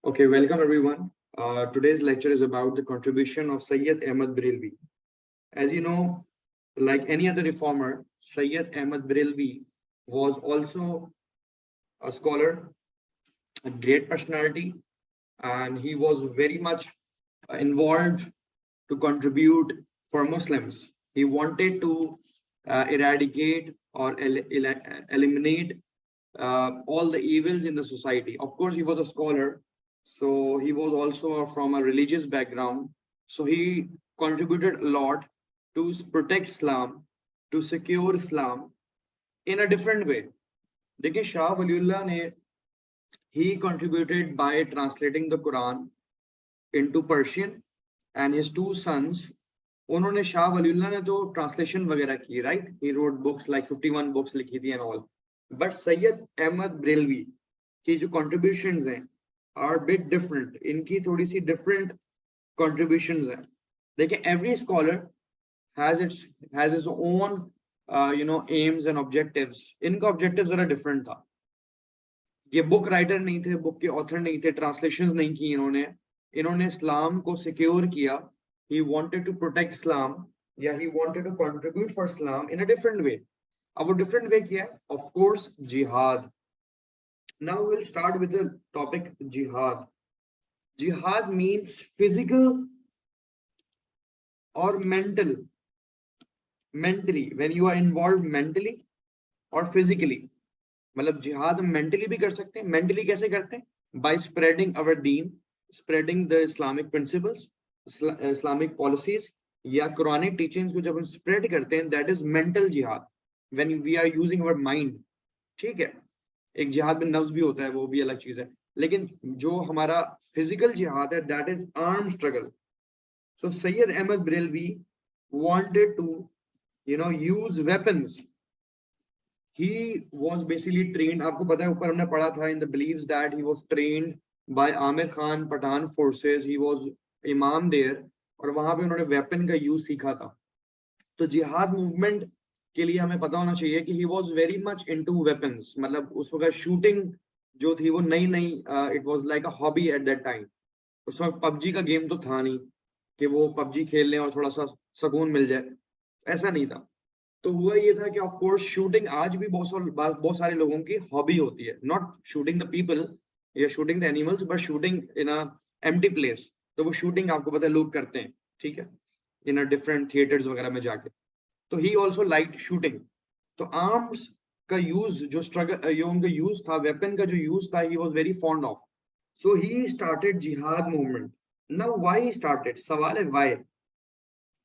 Okay, welcome everyone. Today's lecture is about the contribution of Sayyid Ahmad Barelvi. As you know, like any other reformer, Sayyid Ahmad Barelvi was also a scholar, a great personality, and he was very much involved to contribute for Muslims. He wanted to eradicate or eliminate all the evils in the society. Of course, he was a scholar, so he was also from a religious background. So he contributed a lot to protect Islam, to secure Islam in a different way. देखिए शाह वलीउल्लाह ने he contributed by translating the Quran into Persian, and his two sons उन्होंने शाह वलीउल्लाह ने तो translation वगैरह की, right? He wrote books like 51 books लिखी थी and all. But Syed Ahmad Barelvi की जो कॉन्ट्रीब्यूशंस हैं आर बिट डिफरेंट. इनकी थोड़ी सी डिफरेंट कॉन्ट्रीब्यूशंस हैं. देखिए every scholar has its own AIIMS and objectives. इनका ऑब्जेक्टिव जरा डिफरेंट था. ये बुक राइटर नहीं थे, बुक के ऑथर नहीं थे, ट्रांसलेशंस नहीं की इन्होंने इस्लाम को सिक्योर किया. He wanted to protect Islam. Yeah, he wanted to contribute for Islam in a different way. Our different way क्या? Of course, jihad. Now we'll start with the topic jihad. Jihad means physical or mental. Mentally, when you are involved mentally or physically. मतलब जिहाद हम mentally भी कर सकते हैं. Mentally कैसे करते हैं? By spreading our deen, spreading the Islamic principles, Islamic policies या Quranic teachings को जब हम spread करते हैं, that is mental jihad. When we are using our mind, ठीक है. एक जिहाद में नफ्स भी होता है, वो भी अलग चीज है. लेकिन जो हमारा physical jihad है, that is armed struggle. So Sayyid Ahmad Barelvi wanted to, use weapons. He was basically trained. आपको पता है ऊपर हमने पढ़ा था in the beliefs that he was trained by Amir Khan Pathan forces. He was इमाम there और वहां पे उन्होंने वेपन का यूज सीखा था. तो जिहाद मूवमेंट के लिए हमें पता होना चाहिए कि he was very much into weapons. मतलब उस वक्त शूटिंग जो थी वो नई नई, it was like a hobby at that time. उस वक्त पबजी का गेम तो था नहीं कि वो पबजी खेल लें और थोड़ा सा सुकून मिल जाए, ऐसा नहीं था. तो हुआ ये था कि ऑफ कोर्स शूटिंग आज भी बहुत सारे लोगों की हॉबी होती है. नॉट शूटिंग द पीपल या shooting the animals, but shooting in a empty place. तो वो शूटिंग आपको पता है लोग करते हैं, ठीक है, इन अ डिफरेंट थिएटर्स वगैरह में जाके. तो ही ऑल्सो लाइक शूटिंग. तो आर्म्स का यूज जो स्ट्रगल उनका यूज था, वेपन का जो यूज था, he was very fond of. So he started jihad movement. Now why started, सवाल है व्हाई.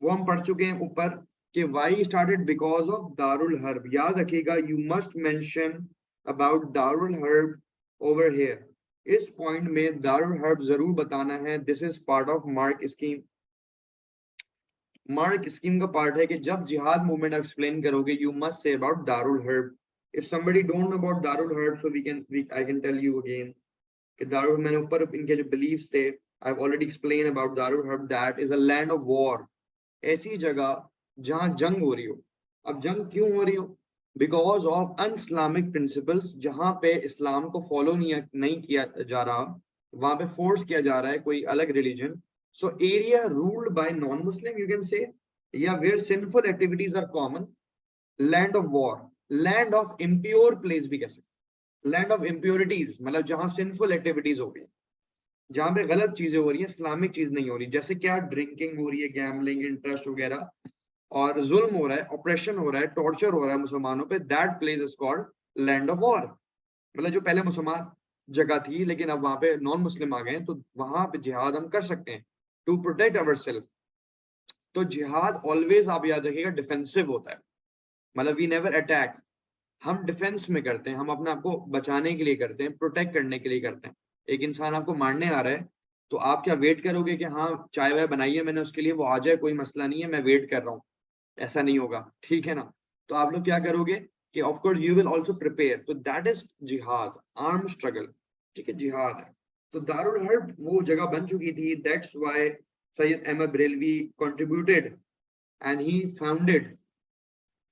वो हम पढ़ चुके हैं ऊपर कि why started because of Darul Harb. याद रखिएगा, you must mention about Darul Harb over here. इस पॉइंट में दारुल हर्ब जरूर बताना है. This is part of mark scheme. Mark scheme का पार्ट है कि जब जिहाद मूवमेंट आप एक्सप्लेन करोगे, you must say about Darul Harb. If somebody don't know about Darul Harb, so I can tell you again कि दारुल, मैंने ऊपर इनके जो बिलीव्स थे, I have already explain about Darul herb. That is a land of war. ऐसी जगह जहां जंग हो रही हो. अब जंग क्यों हो रही हो? Because of unislamic principles. जहां पे इस्लाम को फॉलो नहीं किया जा रहा, वहां पे फोर्स किया जा रहा है कोई अलग religion. So area ruled by non Muslim, you can say, या where sinful activities are common. Land of war, land of impure place भी कह सकते. लैंड ऑफ इम्प्योरिटीज मतलब जहां सिंफुल एक्टिविटीज हो गई, जहां पे गलत चीजें हो रही है, इस्लामिक चीज नहीं हो रही. जैसे क्या, ड्रिंकिंग हो रही है, गैम्बलिंग, इंटरेस्ट वगैरह, और जुल्म हो रहा है, ऑपरेशन हो रहा है, टॉर्चर हो रहा है मुसलमानों पे. That place is called land of war. मतलब जो पहले मुसलमान जगह थी, लेकिन अब वहां पे नॉन मुस्लिम आ गए, तो वहां पे जिहाद हम कर सकते हैं टू प्रोटेक्ट अवर सेल्फ. तो जिहाद ऑलवेज, आप याद रखिएगा, डिफेंसिव होता है. मतलब वी नेवर अटैक. हम डिफेंस में करते हैं, हम अपने आप को बचाने के लिए करते हैं, प्रोटेक्ट करने के लिए करते हैं. एक इंसान आपको मारने आ रहा है, तो आप क्या वेट करोगे कि हाँ चाय वाय बनाई है मैंने उसके लिए, वो आ जाए, कोई मसला नहीं है, मैं वेट कर रहा हूँ? ऐसा नहीं होगा, ठीक है ना. तो आप लोग क्या करोगे कि of course you will also prepare. तो दैट इज जिहाद, आर्म स्ट्रगल, ठीक है, जिहाद है. तो दारुल हर्ब वो जगह बन चुकी थी. That's why Syed Ahmad Barelvi contributed and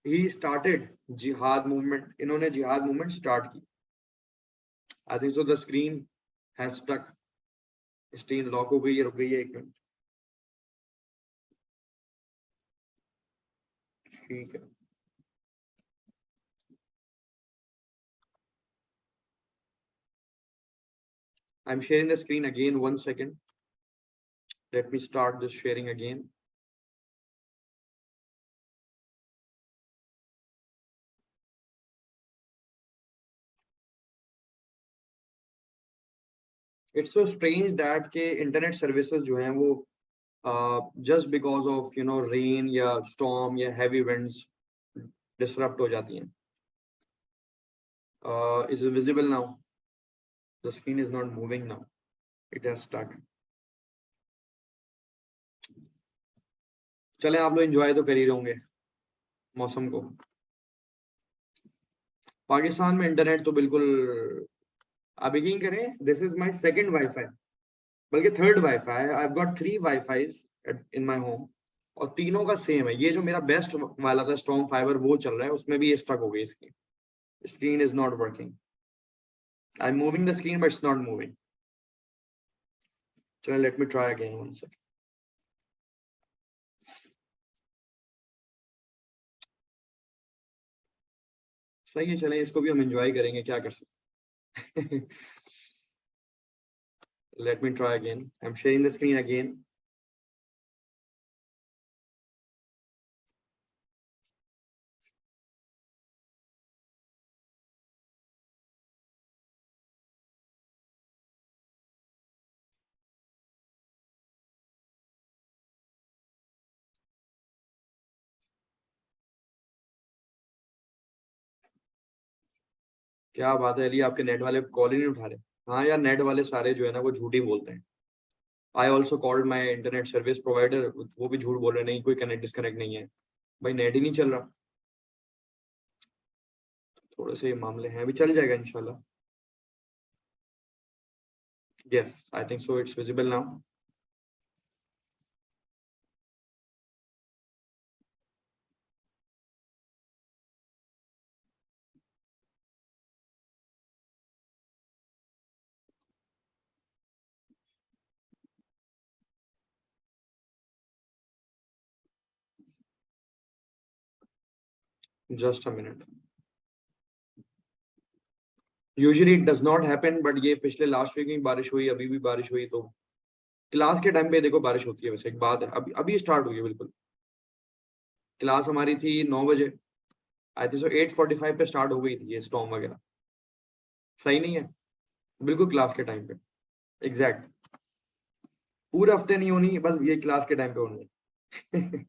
he started jihad movement. इन्होंने जिहाद मूवमेंट स्टार्ट की. I think so the screen has stuck. Screen lock हो गई है, रुक गई है 1 मिनट। ठीक है, I'm sharing the screen again, 1 second. Let me start this sharing again. It's so strange that के internet services जो हैं वो just because of rain या storm या heavy winds disrupt हो जाती हैं. Is it visible now? The screen is not moving now. It has stuck. चलें, आप लोग एंजॉय तो कर ही होंगे मौसम को। पाकिस्तान में इंटरनेट तो बिल्कुल, आप यकीन करें, this is my second wifi, बल्कि third wifi. I have got 3 wifis in my home और तीनों का सेम है। ये जो मेरा बेस्ट वाला था स्ट्रॉन्ग फाइबर वो चल रहा है, उसमें भी ये स्टक हो गई। इसकी screen is not working. I am moving the screen but it's not moving. चलो let me try again, 1 second. सही है, चलें इसको भी हम एंजॉय करेंगे, क्या कर सकते। Let me try again. I'm sharing the screen again. क्या बात है अली, आपके नेट वाले कॉल ही नहीं उठा रहे। हाँ यार, नेट वाले सारे जो है ना वो झूठ ही बोलते हैं। I also called my internet service provider, वो भी झूठ बोल रहे, नहीं कोई कनेक्ट डिस्कनेक्ट नहीं है। भाई नेट ही नहीं चल रहा। थोड़े से मामले हैं, अभी चल जाएगा इंशाल्लाह। Yes, I think so, it's visible now. Just a minute. Usually it does not happen, but ये पिछले लास्ट वीक में बारिश हुई, अभी भी बारिश हुई, तो क्लास के टाइम पे देखो बारिश होती है। वैसे एक बात है, अभी अभी स्टार्ट हुई है बिल्कुल। क्लास हमारी थी 9 बजे, आई थिंक सो 8:45 पे स्टार्ट हो गई थी ये स्टॉर्म वगैरह। सही नहीं है? बिल्कुल क्लास के टाइम पे एग्जैक्ट। पूरे हफ्ते नहीं होनी, बस ये क्लास के टाइम पे होनी है।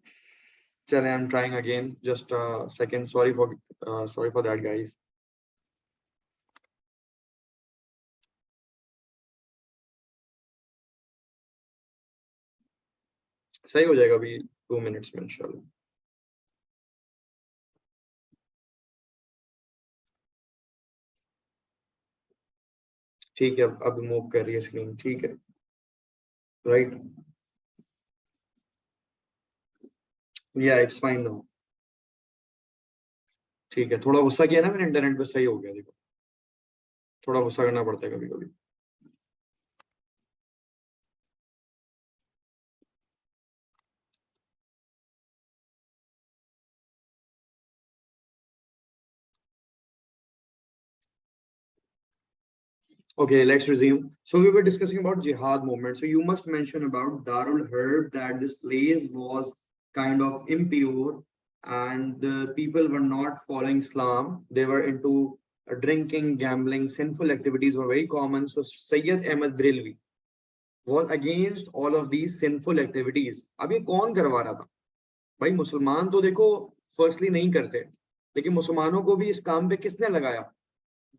चलें, I am trying again, just second, sorry for that guys. सही हो जाएगा अभी 2 मिनट्स में इंशाल्लाह। ठीक है, अब मूव कर रही है स्क्रीन, ठीक है, राइट, या इट्स फाइन नाउ। ठीक है, थोड़ा गुस्सा किया ना मैंने इंटरनेट पे, सही हो गया। देखो थोड़ा गुस्सा करना पड़ता है कभी कभी। Okay, let's resume. So we were discussing about jihad movement. So you must mention about Darul Harb, that this place was kind of impure and the people were not following Islam. They were into drinking, gambling, sinful activities were very common. So Sayyid Ahmad Brilwi was against all of these sinful activities. अब ये कौन करवा रहा था? भाई मुसलमान तो देखो फर्स्टली नहीं करते, लेकिन मुसलमानों को भी इस काम पे किसने लगाया?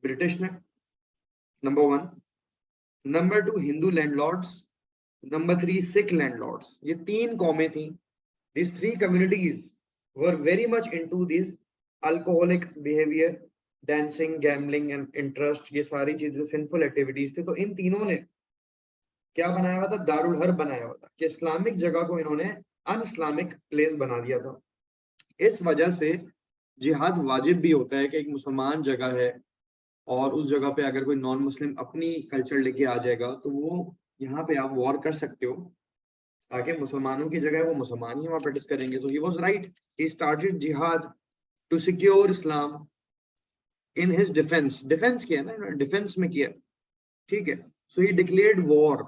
ब्रिटिश ने, number 1। Number 2 Hindu landlords, number 3 Sikh landlords. ये 3 कौमें थी। these 3 communities were very much into this alcoholic behavior, dancing, gambling and interest, ये सारी चीजें सिंफुल एक्टिविटीज थी। तो इन तीनों ने क्या बनाया हुआ था? दारुल हर्ब बनाया हुआ था कि इस्लामिक जगह को इन्होंने अन इस्लामिक प्लेस बना दिया था। इस वजह से जिहाद वाजिब भी होता है कि एक मुसलमान जगह है और उस जगह पे अगर कोई नॉन मुस्लिम अपनी कल्चर लेके आ जाएगा तो वो यहाँ पे आप वॉर कर सकते हो, ताकि मुसलमानों की जगह वो मुसलमान ही वहां प्रैक्टिस करेंगे। तो he was right, he started jihad to secure Islam in his defence. Defence किया ना, डिफेंस में किया, ठीक है। So he declared war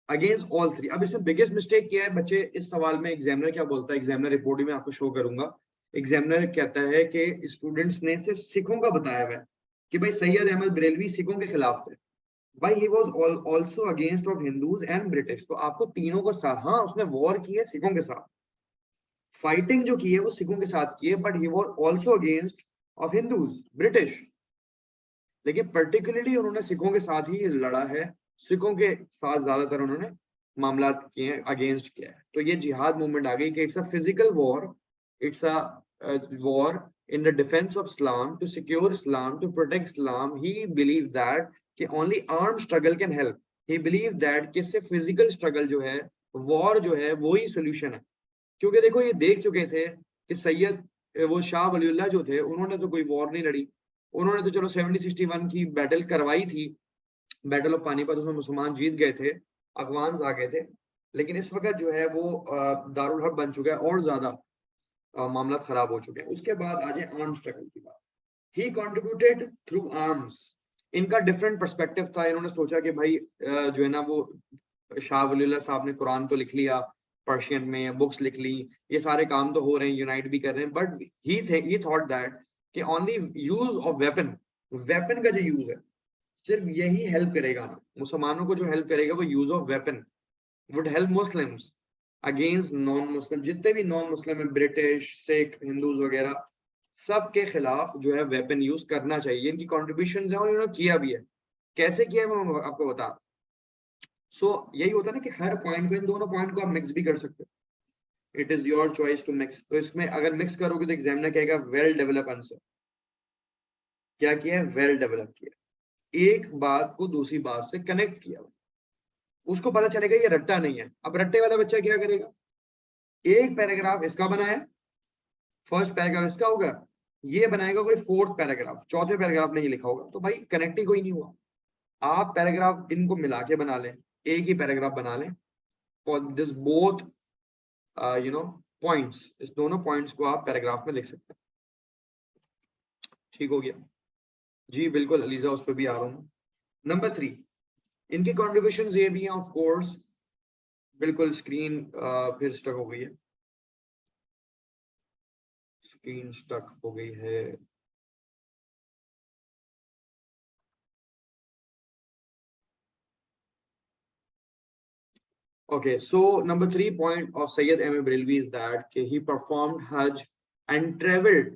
against all three. अब इसमें बिगेस्ट मिस्टेक किया है बच्चे इस सवाल में, एग्जामिनर क्या बोलता है, एग्जामिनर रिपोर्ट में आपको शो करूंगा। एग्जामिनर कहता है कि स्टूडेंट्स ने सिर्फ सिखों का बताया हुआ है कि भाई सैयद अहमद बरेलवी सिखों के खिलाफ थे, भाई ही was also against of Hindus and British. तो आपको तीनों को साथ, हाँ उसने वॉर की है सिखों के साथ, फाइटिंग जो की है वो सिखों के साथ की है, but he was also against of Hindus British. लेकिन पर्टिकुलरली उन्होंने सिखों के साथ ही लड़ा है, सिखों के साथ ज्यादातर उन्होंने मामला किए हैं, अगेंस्ट किया है। तो ये जिहाद मूवमेंट आ गई कि it's a physical war, it's a war in the defense of Islam, to secure Islam, to protect Islam. He believed that कि only armed struggle can help. He believed that कि सिर्फ physical struggle जो है, war जो है, वो ही solution है। क्योंकि देखो ये देख चुके थे कि सैयद वो शाह वलीउल्लाह जो थे, उन्होंने तो कोई वॉर नहीं लड़ी, उन्होंने तो चलो 1761 की बैटल करवाई थी, बैटल ऑफ पानीपत, उसमें मुसलमान जीत गए थे, अफगान्स आ गए थे। लेकिन इस वक्त जो है वो दारुल हर्ब बन चुका है और ज्यादा मामला खराब हो चुके हैं। उसके बाद आ जाए आर्म स्ट्रगल की बात। ही कॉन्ट्रीब्यूटेड थ्रू आर्म्स। इनका डिफरेंट पर्सपेक्टिव था, इन्होंने सोचा कि भाई जो है ना वो शाह वलीउल्लाह साहब ने कुरान तो लिख लिया, पर्शियन में बुक्स लिख ली, ये सारे काम तो हो रहे हैं, यूनाइट भी कर रहे हैं, बट ही थॉट दैट कि only use of weapon, weapon का जो यूज है सिर्फ यही हेल्प करेगा ना मुसलमानों को, जो हेल्प करेगा वो use of weapon would help Muslims against non Muslim. जितने भी नॉन मुस्लिम है, ब्रिटिश, सिख, हिंदूज वगैरह, सबके खिलाफ जो है वेपन यूज करना चाहिए। इनकी कॉन्ट्रीब्यूशन है और इन्होंने किया भी है। कैसे किया है मैं आपको बता। सो यही होता है ना कि हर पॉइंट को, इन दोनों पॉइंट को आप मिक्स भी कर सकते हो। It is your choice to mix. तो इसमें अगर मिक्स करोगे तो एग्जामिनर कहेगा वेल डेवलप आंसर। क्या किया है, वेल डेवलप किया, एक बात को दूसरी बात से कनेक्ट किया, उसको पता चलेगा ये रट्टा नहीं है। अब रट्टे वाला बच्चा क्या करेगा, एक पैराग्राफ इसका बनाया, फर्स्ट पैराग्राफ इसका होगा, ये बनाएगा कोई फोर्थ पैराग्राफ, चौथे पैराग्राफ नहीं लिखा होगा, तो भाई कनेक्ट ही कोई नहीं हुआ। आप पैराग्राफ इनको मिला के बना लें, एक ही पैराग्राफ बना लें for this both you know points. इस दोनों पॉइंट्स को आप पैराग्राफ में लिख सकते हैं। ठीक हो गया जी, बिल्कुल अलीजा, उस पर भी आ रहा हूँ। नंबर 3, इनके कॉन्ट्रीब्यूशन ये भी हैं ऑफ कोर्स। बिल्कुल स्क्रीन फिर स्टक हो गई है, स्क्रीन स्टक हो गई है। Okay, so number 3 point of Sayyid Ahmed Brilwi is that he performed Hajj and traveled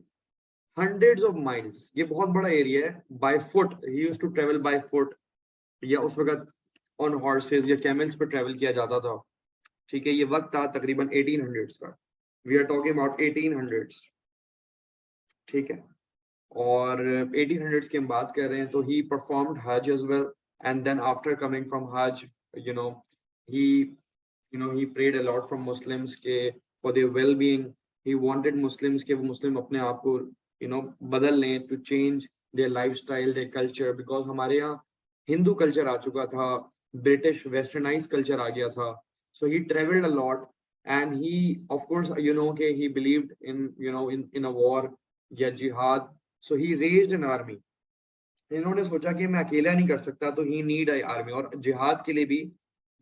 hundreds of miles. ये बहुत बड़ा एरिया है, by foot. He used to travel by foot, या उस वक्त on horses या camels पे travel किया जाता था। ठीक है, ये वक्त था तकरीबन 1800s का। We are talking about 1800s, ठीक है। और 1800s की हम बात कर रहे हैं, तो he performed Hajj as well, and then after coming from Hajj, you know, he he prayed a lot from Muslims के for their well-being. He wanted Muslims के वो मुस्लिम अपने आप को बदल लें, to change their lifestyle, their culture, because हमारे यहाँ हिंदू कल्चर आ चुका था, ब्रिटिश वेस्टर्नाइज कल्चर आ गया था। So he traveled a lot, and he of course के he believed in a war या जिहाद। So he raised an army. इन्होंने सोचा कि मैं अकेला नहीं कर सकता, तो ही नीड आई आर्मी। और जिहाद के लिए भी,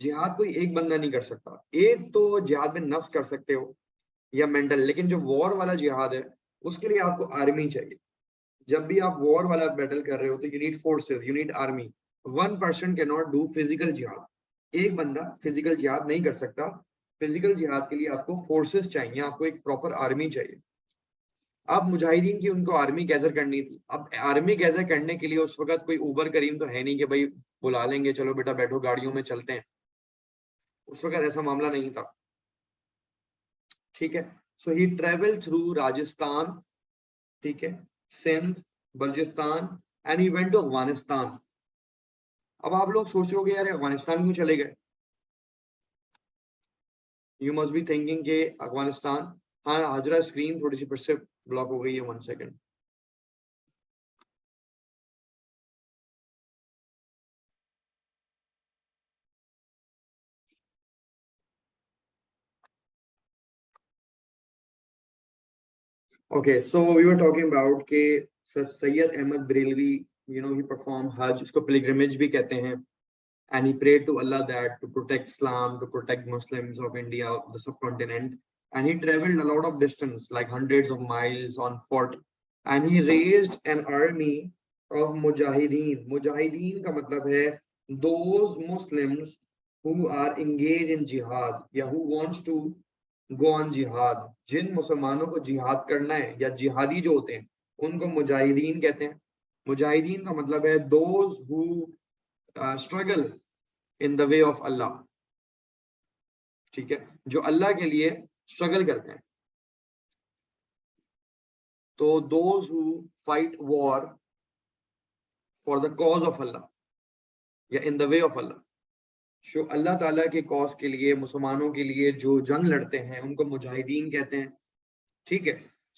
जिहाद कोई एक बंदा नहीं कर सकता। एक तो जिहाद में नफ्स कर सकते हो या मेंटल, लेकिन जो वॉर वाला जिहाद है उसके लिए आपको आर्मी चाहिए। जब भी आप वॉर वाला बैटल कर रहे हो तो you need forces, you need army. One person can not do physical जिहाद, एक बंदा फिजिकल जिहाद नहीं कर सकता। फिजिकल जिहाद के लिए आपको फोर्सेस चाहिए, आपको एक प्रॉपर आर्मी चाहिए। अब मुजाहिदीन की उनको आर्मी गैदर करनी थी। अब आर्मी गैदर करने के लिए उस वक्त कोई उबर करीम तो है नहीं कि भाई बुला लेंगे, चलो बेटा बैठो गाड़ियों में चलते हैं। उस वक्त ऐसा मामला नहीं था, ठीक है। So he travel through Rajasthan, ठीक है, Sindh, Balochistan, and he went to Afghanistan. अब आप लोग सोच रहे हो यार अफगानिस्तान क्यों चले गए। यू मस्ट बी थिंकिंग के अफगानिस्तान। हाँ हाजरा, स्क्रीन थोड़ी सी फिर से ब्लॉक हो गई है, 1 second. Okay, so we were talking about कि Sayyid Ahmad Brilwi, you know, he performed Hajj, इसको pilgrimage भी कहते हैं, and he prayed to Allah that to protect Islam, to protect Muslims of India, the subcontinent, and he traveled a lot of distance, like hundreds of miles on foot, and he raised an army of mujahideen. Mujahideen का मतलब है those Muslims who are engaged in jihad, या who wants to go on जिहाद, जिन मुसलमानों को जिहाद करना है या जिहादी जो होते हैं उनको मुजाहिदीन कहते हैं। मुजाहिदीन का मतलब है those who struggle in the way of Allah, ठीक है, जो अल्लाह के लिए स्ट्रगल करते हैं। तो those who fight war for the cause of Allah या इन द वे ऑफ अल्लाह, जो अल्लाह ताला के कॉज के लिए, मुसलमानों के लिए जो जंग लड़ते हैं उनको मुजाहिदीन कहते हैं, ठीक है।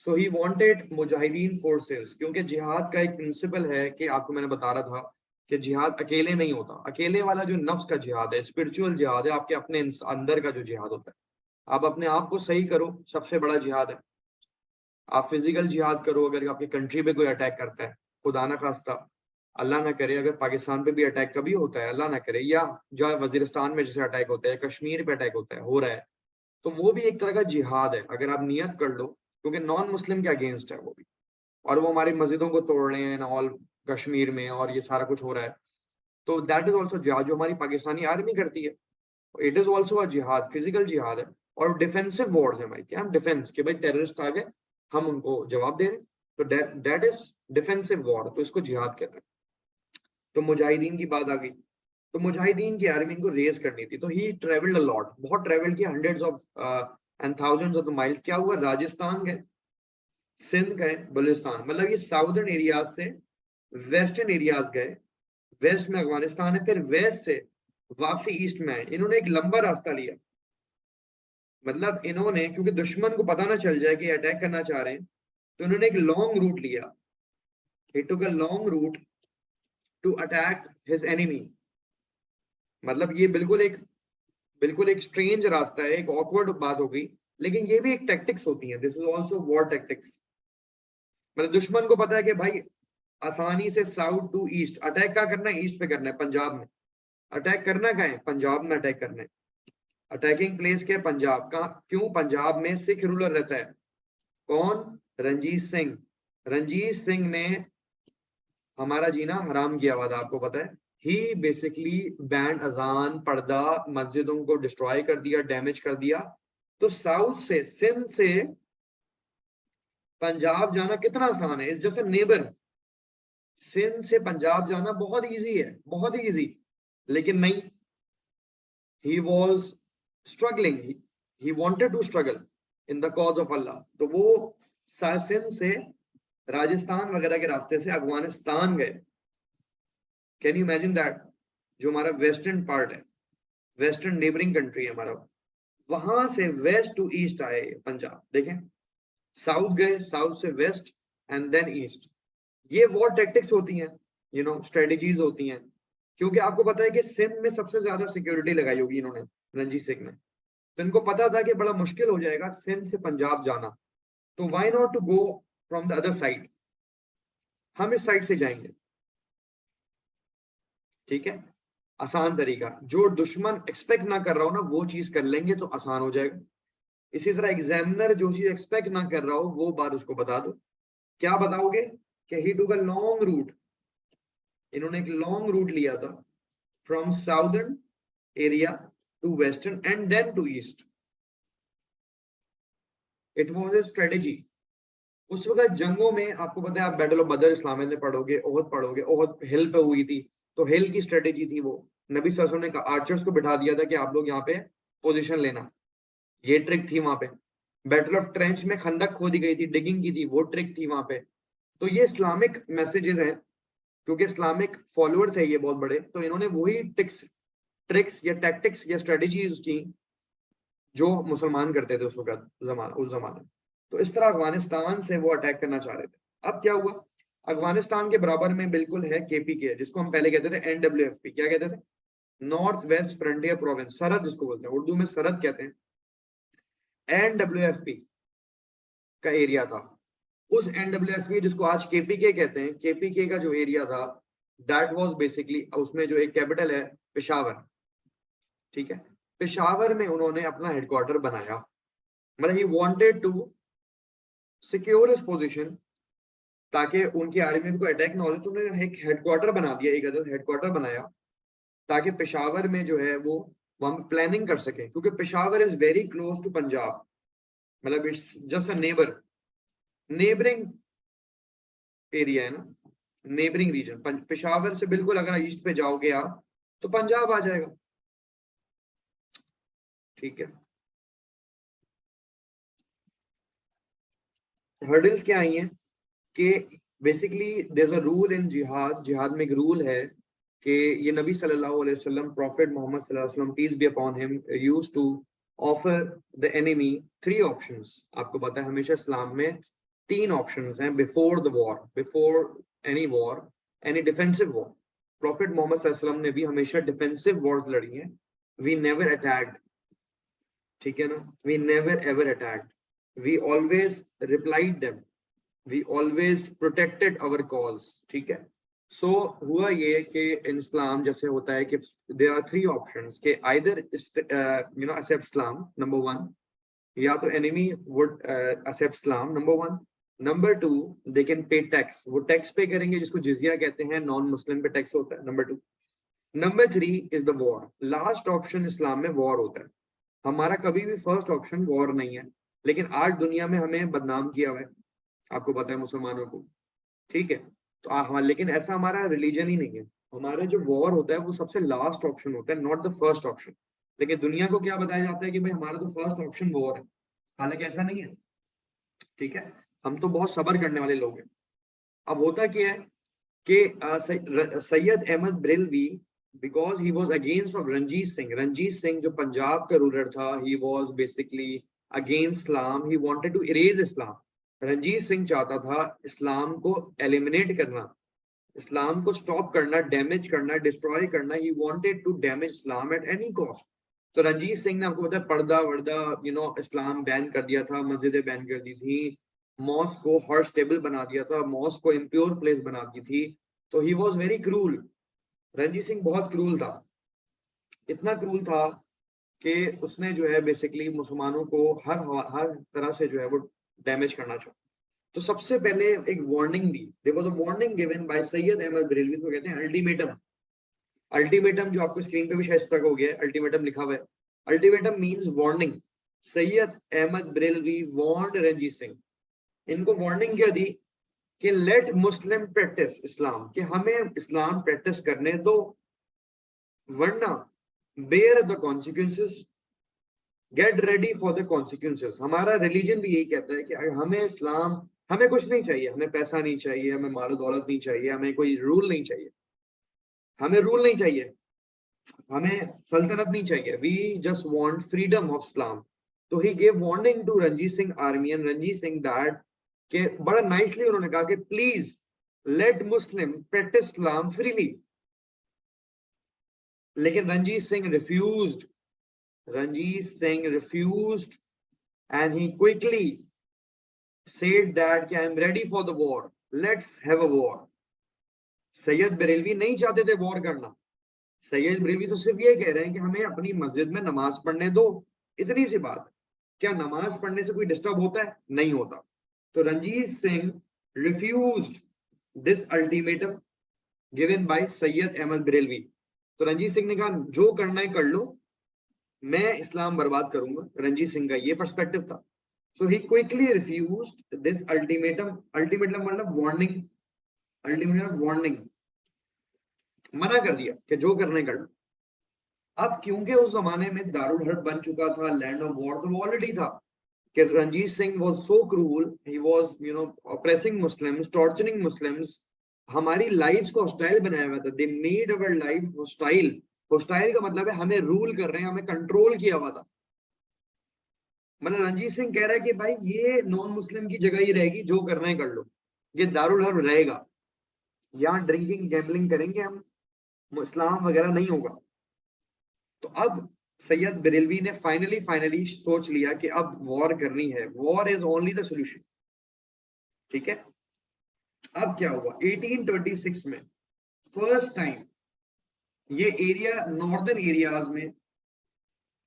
So he wanted Mujahideen forces, क्योंकि जिहाद का एक प्रिंसिपल है कि आपको मैंने बता रहा था कि जिहाद अकेले नहीं होता। अकेले वाला जो नफ्स का जिहाद है, स्पिरिचुअल जिहाद है, आपके अपने अंदर का जो जिहाद होता है, आप अपने आप को सही करो, सबसे बड़ा जिहाद है। आप फिजिकल जिहाद करो, अगर आपकी कंट्री पे कोई अटैक करता है, खुदा ना खास्ता, अल्लाह ना करे, अगर पाकिस्तान पे भी अटैक कभी होता है, अल्लाह ना करे, या जो वजीरिस्तान में जैसे अटैक होता है, कश्मीर पे अटैक होता है, हो रहा है, तो वो भी एक तरह का जिहाद है। अगर आप नियत कर लो, क्योंकि नॉन मुस्लिम के अगेंस्ट है वो भी, और वो हमारी मस्जिदों को तोड़ रहे हैं ऑल कश्मीर में, और ये सारा कुछ हो रहा है, तो दैट इज ऑल्सो जिहाद, जो हमारी पाकिस्तानी आर्मी करती है। इट इज ऑल्सो अ जिहाद, फिजिकल जिहाद है। और डिफेंसिव वॉर्स है हमारी, क्या हम डिफेंस के भाई टेररिस्ट आ गए, हम उनको जवाब दे रहे हैं, तो दैट इज डिफेंसिव वॉर, तो इसको जिहाद कहते हैं। तो मुजाहिदीन की बात आ गई, तो मुजाहिदीन की आर्मी को रेज करनी थी, तो ही ट्रेवल्ड अ लॉट, बहुत ट्रेवल किया, hundreds of and thousands of miles. क्या हुआ, राजस्थान गए, सिंध गए, बलूचिस्तान, मतलब ये साउदर्न एरियाज से वेस्टर्न एरियाज गए, वेस्ट में अफगानिस्तान है, फिर वेस्ट से वापसी ईस्ट में आए। इन्होंने एक लंबा रास्ता लिया, मतलब इन्होंने, क्योंकि दुश्मन को पता ना चल जाए कि अटैक करना चाह रहे हैं, तो इन्होंने एक लॉन्ग रूट लिया। He took a long route to attack his enemy. मतलब ये बिल्कुल एक स्ट्रेंज रास्ता है, एक ऑकवर्ड बात हो गई, लेकिन ये भी एक टैक्टिक्स होती है। This is also war tactics. मतलब दुश्मन को पता है कि भाई आसानी से साउथ टू ईस्ट अटैक क्या करना है, ईस्ट पे करना है, पंजाब में अटैक करना, क्या है, पंजाब में अटैक करना है। अटैकिंग प्लेस क्या है, पंजाब का। क्यों, पंजाब में सिख रूलर रहता है, कौन, रंजीत सिंह। रंजीत सिंह ने हमारा जीना हराम किया हुआ था, आपको पता है। ही बेसिकली बैंड अजान, पर्दा, मस्जिदों को डिस्ट्रॉय कर दिया, डैमेज कर दिया। तो साउथ से, सिंध से पंजाब जाना कितना आसान है, इस जैसे नेबर। सिंध से पंजाब जाना बहुत इजी है, बहुत ही इजी, लेकिन नहीं, he was struggling, he wanted to struggle in the cause of Allah. तो वो सिंध से राजस्थान वगैरह के रास्ते से अफगानिस्तान गए। कैन यू इमेजिन दैट, जो हमारा वेस्टर्न पार्ट है, वेस्टर्न नेबरिंग कंट्री है हमारा, वहां से वेस्ट टू ईस्ट आए पंजाब। देखें, साउथ गए, साउथ से वेस्ट एंड देन ईस्ट। ये वॉर टैक्टिक्स होती हैं, यू नो, स्ट्रेटेजीज होती हैं। क्योंकि आपको पता है कि सिंध में सबसे ज्यादा सिक्योरिटी लगाई होगी इन्होंने, रंजीत सिंह ने। तो इनको पता था कि बड़ा मुश्किल हो जाएगा सिंध से पंजाब जाना, तो why not to go from the other side, हम इस साइड से जाएंगे, ठीक है, आसान तरीका। जो दुश्मन एक्सपेक्ट ना कर रहा हो ना, वो चीज कर लेंगे तो आसान हो जाएगा। इसी तरह एग्जामिनर जो चीज एक्सपेक्ट ना कर रहा हो, वो बात उसको बता दो। क्या बताओगे, कि ही टुक अ लॉन्ग रूट, इन्होंने एक लॉन्ग रूट लिया था from southern area to western and then to east. It was a strategy. उस वक्त जंगों में, आपको पता है, आप बैटल ऑफ बदर इस्लाम में पढ़ोगे, पढ़ोगे, ओहद हिल पे हुई थी, तो हिल की स्ट्रेटेजी थी वो। नबी सल्लल्लाहु अलैहि वसल्लम ने आर्चर्स को बिठा दिया था कि आप लोग यहाँ पे पोजीशन लेना, ये ट्रिक थी वहां पे। बैटल ऑफ ट्रेंच में खंदक खोदी गई थी, डिगिंग की थी, वो ट्रिक थी वहां पे। तो ये इस्लामिक मैसेजेस हैं, क्योंकि इस्लामिक फॉलोअर थे ये बहुत बड़े, तो इन्होंने वही ट्रिक्स या टैक्टिक्स या स्ट्रेटेजीज की जो मुसलमान करते थे उस जमाने। तो इस तरह अफगानिस्तान से वो अटैक करना चाह रहे थे। अब क्या हुआ, अफगानिस्तान के बराबर में बिल्कुल है केपीके, जिसको हम पहले कहते थे एनडब्ल्यूएफपी। क्या कहते थे, नॉर्थ वेस्ट फ्रंटियर प्रोविंस, सरहद जिसको बोलते हैं, उर्दू में सरहद कहते हैं। एनडब्ल्यूएफपी का एरिया था, उस NWSP जिसको आज KPK कहते हैं, KPK का जो एरिया था दैट वाज बेसिकली, उसमें जो एक कैपिटल है पेशावर, ठीक है, पेशावर में उन्होंने अपना हेडक्वार्टर बनाया। मतलब he wanted to secure his position, ताकि उनकी आर्मी को अटैक ना हो, तो उन्होंने एक हेडक्वार्टर बना दिया, एक अदर हेडक्वार्टर बनाया, ताकि पेशावर में जो है वो वहां प्लानिंग कर सके, क्योंकि Peshawar is very close to Punjab, मतलब it's just a neighbouring area है ना, नेबरिंग रीजन। पेशावर से बिल्कुल अगर ईस्ट पे जाओगे आप तो पंजाब आ जाएगा, ठीक है। हर्डल्स क्या आई हैं कि basically there is a rule in jihad, जिहाद में एक रूल है कि ये नबी सल्लल्लाहु अलैहि वसल्लम, प्रॉफिट मोहम्मद सल्लल्लाहु अलैहि वसल्लम peace be upon him, used to offer the enemy 3 options. आपको पता है हमेशा इस्लाम में 3 ऑप्शंस हैं before the war, before any war, any defensive war. Prophet Muhammad सल्लल्लाहु अलैहि वसल्लम ने भी हमेशा डिफेंसिव वॉर्स लड़ी हैं, वी नेवर अटैक्ड, ठीक है ना, we never ever attacked, we always replied them, we always protected our cause, ठीक है। सो हुआ ये कि इन इस्लाम जैसे होता है कि देयर आर 3 ऑप्शंस के आइदर एक्सेप्ट इस्लाम, नंबर 1, या तो enemy would accept Islam, number 1, number 2 they can pay tax, वो टैक्स पे करेंगे जिसको जिजिया कहते हैं, नॉन मुस्लिम पे टैक्स होता है, number 2, number 3 is the war. Last option Islam में वॉर होता है, हमारा कभी भी फर्स्ट ऑप्शन वॉर नहीं है, लेकिन आज दुनिया में हमें बदनाम किया हुआ है, आपको पता है मुसलमानों को, ठीक है। तो हाँ, लेकिन ऐसा हमारा रिलीजन ही नहीं है, हमारा जो वॉर होता है वो सबसे लास्ट ऑप्शन होता है, नॉट द फर्स्ट ऑप्शन। लेकिन दुनिया को क्या बताया जाता है कि भाई हमारा तो फर्स्ट ऑप्शन वॉर है, हालांकि ऐसा नहीं है, ठीक है। हम तो बहुत सब्र करने वाले लोग हैं। अब होता क्या है कि Syed Ahmad Barelvi, because he was against of Ranjit Singh, Ranjit Singh जो पंजाब का रूलर था, he was basically against Islam, he wanted to erase Islam. Ranjit Singh चाहता था इस्लाम को एलिमिनेट करना, इस्लाम को स्टॉप करना, डैमेज करना, डिस्ट्रॉय करना, he wanted to damage Islam at any cost. तो रंजीत सिंह ने, आपको पता है, पर्दा वर्दा इस्लाम बैन कर दिया था, मस्जिदें बैन कर दी थी, मॉस्क को हॉर्स टेबल बना दिया था, मॉस्क को इम्प्योर प्लेस बना दी थी। तो he was very cruel, Ranjit Singh बहुत क्रूल था, इतना क्रूल था कि उसने जो है बेसिकली मुसलमानों को हर तरह से जो है वो डैमेज करना चाहा। तो सबसे पहले एक वार्निंग दी, there was a warning given by Syed Ahmad Barelvi, को कहते हैं अल्टीमेटम। अल्टीमेटम जो आपको स्क्रीन पे भी शायद तक हो गया है, अल्टीमेटम लिखा हुआ है, ultimatum means warning. Sayyid Ahmad Barelvi warned Ranjit Singh, इनको वार्निंग क्या दी कि लेट मुस्लिम प्रैक्टिस इस्लाम, कि हमें इस्लाम प्रैक्टिस करने दो, वरना bear the consequences, get ready for the consequences. हमारा रिलीजन भी यही कहता है कि हमें इस्लाम, हमें कुछ नहीं चाहिए, हमें पैसा नहीं चाहिए, हमें माल दौलत नहीं चाहिए, हमें कोई रूल नहीं चाहिए, हमें रूल नहीं चाहिए, हमें सल्तनत नहीं चाहिए, we just want freedom of Islam. तो he gave warning to Ranjit Singh army and Ranjit Singh that, के बड़ा नाइसली उन्होंने कहा कि please let Muslim practice Islam freely. लेकिन Ranjit Singh refused, Ranjit Singh refused, and he quickly said that I am ready for the war. Let's have a war. Syed Barelvi नहीं चाहते थे war करना, सैयद बरेलवी तो सिर्फ ये कह रहे हैं कि हमें अपनी मस्जिद में नमाज पढ़ने दो, इतनी सी बात। क्या नमाज पढ़ने से कोई डिस्टर्ब होता है? नहीं होता। तो Ranjit Singh refused this ultimatum given by Syed Ahmad Barelvi. तो रंजीत सिंह ने कहा जो करना है कर लो, मैं इस्लाम बर्बाद करूंगा। रंजीत सिंह का ये पर्सपेक्टिव था। So he quickly refused this ultimatum, ultimatum मतलब वार्निंग, अल्टीमेटम वार्निंग, मना कर दिया कि जो करने कर लो। अब क्योंकि उस जमाने में दारुल हर्ब बन चुका था, लैंड ऑफ वॉर, तो वो ऑलरेडी था कि Ranjit Singh was so cruel, he was oppressing Muslims, torturing Muslims, हमारी लाइफ्स को हॉस्टाइल बनाया हुआ था, they made our life hostile. Hostile का मतलब है हमें रूल कर रहे हैं, हमें कंट्रोल किया हुआ था। मतलब रंजीत सिंह कह रहा है कि भाई ये नॉन मुस्लिम की जगह ही रहेगी, जो करना है कर लो, ये दारुल हर्ब रहेगा, यहाँ ड्रिंकिंग गैम्बलिंग करेंगे हम, इस्लाम वगैरह नहीं होगा। तो अब सैयद बरेलवी ने फाइनली सोच लिया कि अब वॉर करनी है, war is only the solution. ठीक है। अब क्या हुआ 1826 में फर्स्ट टाइम ये एरिया नॉर्दर्न एरियाज में,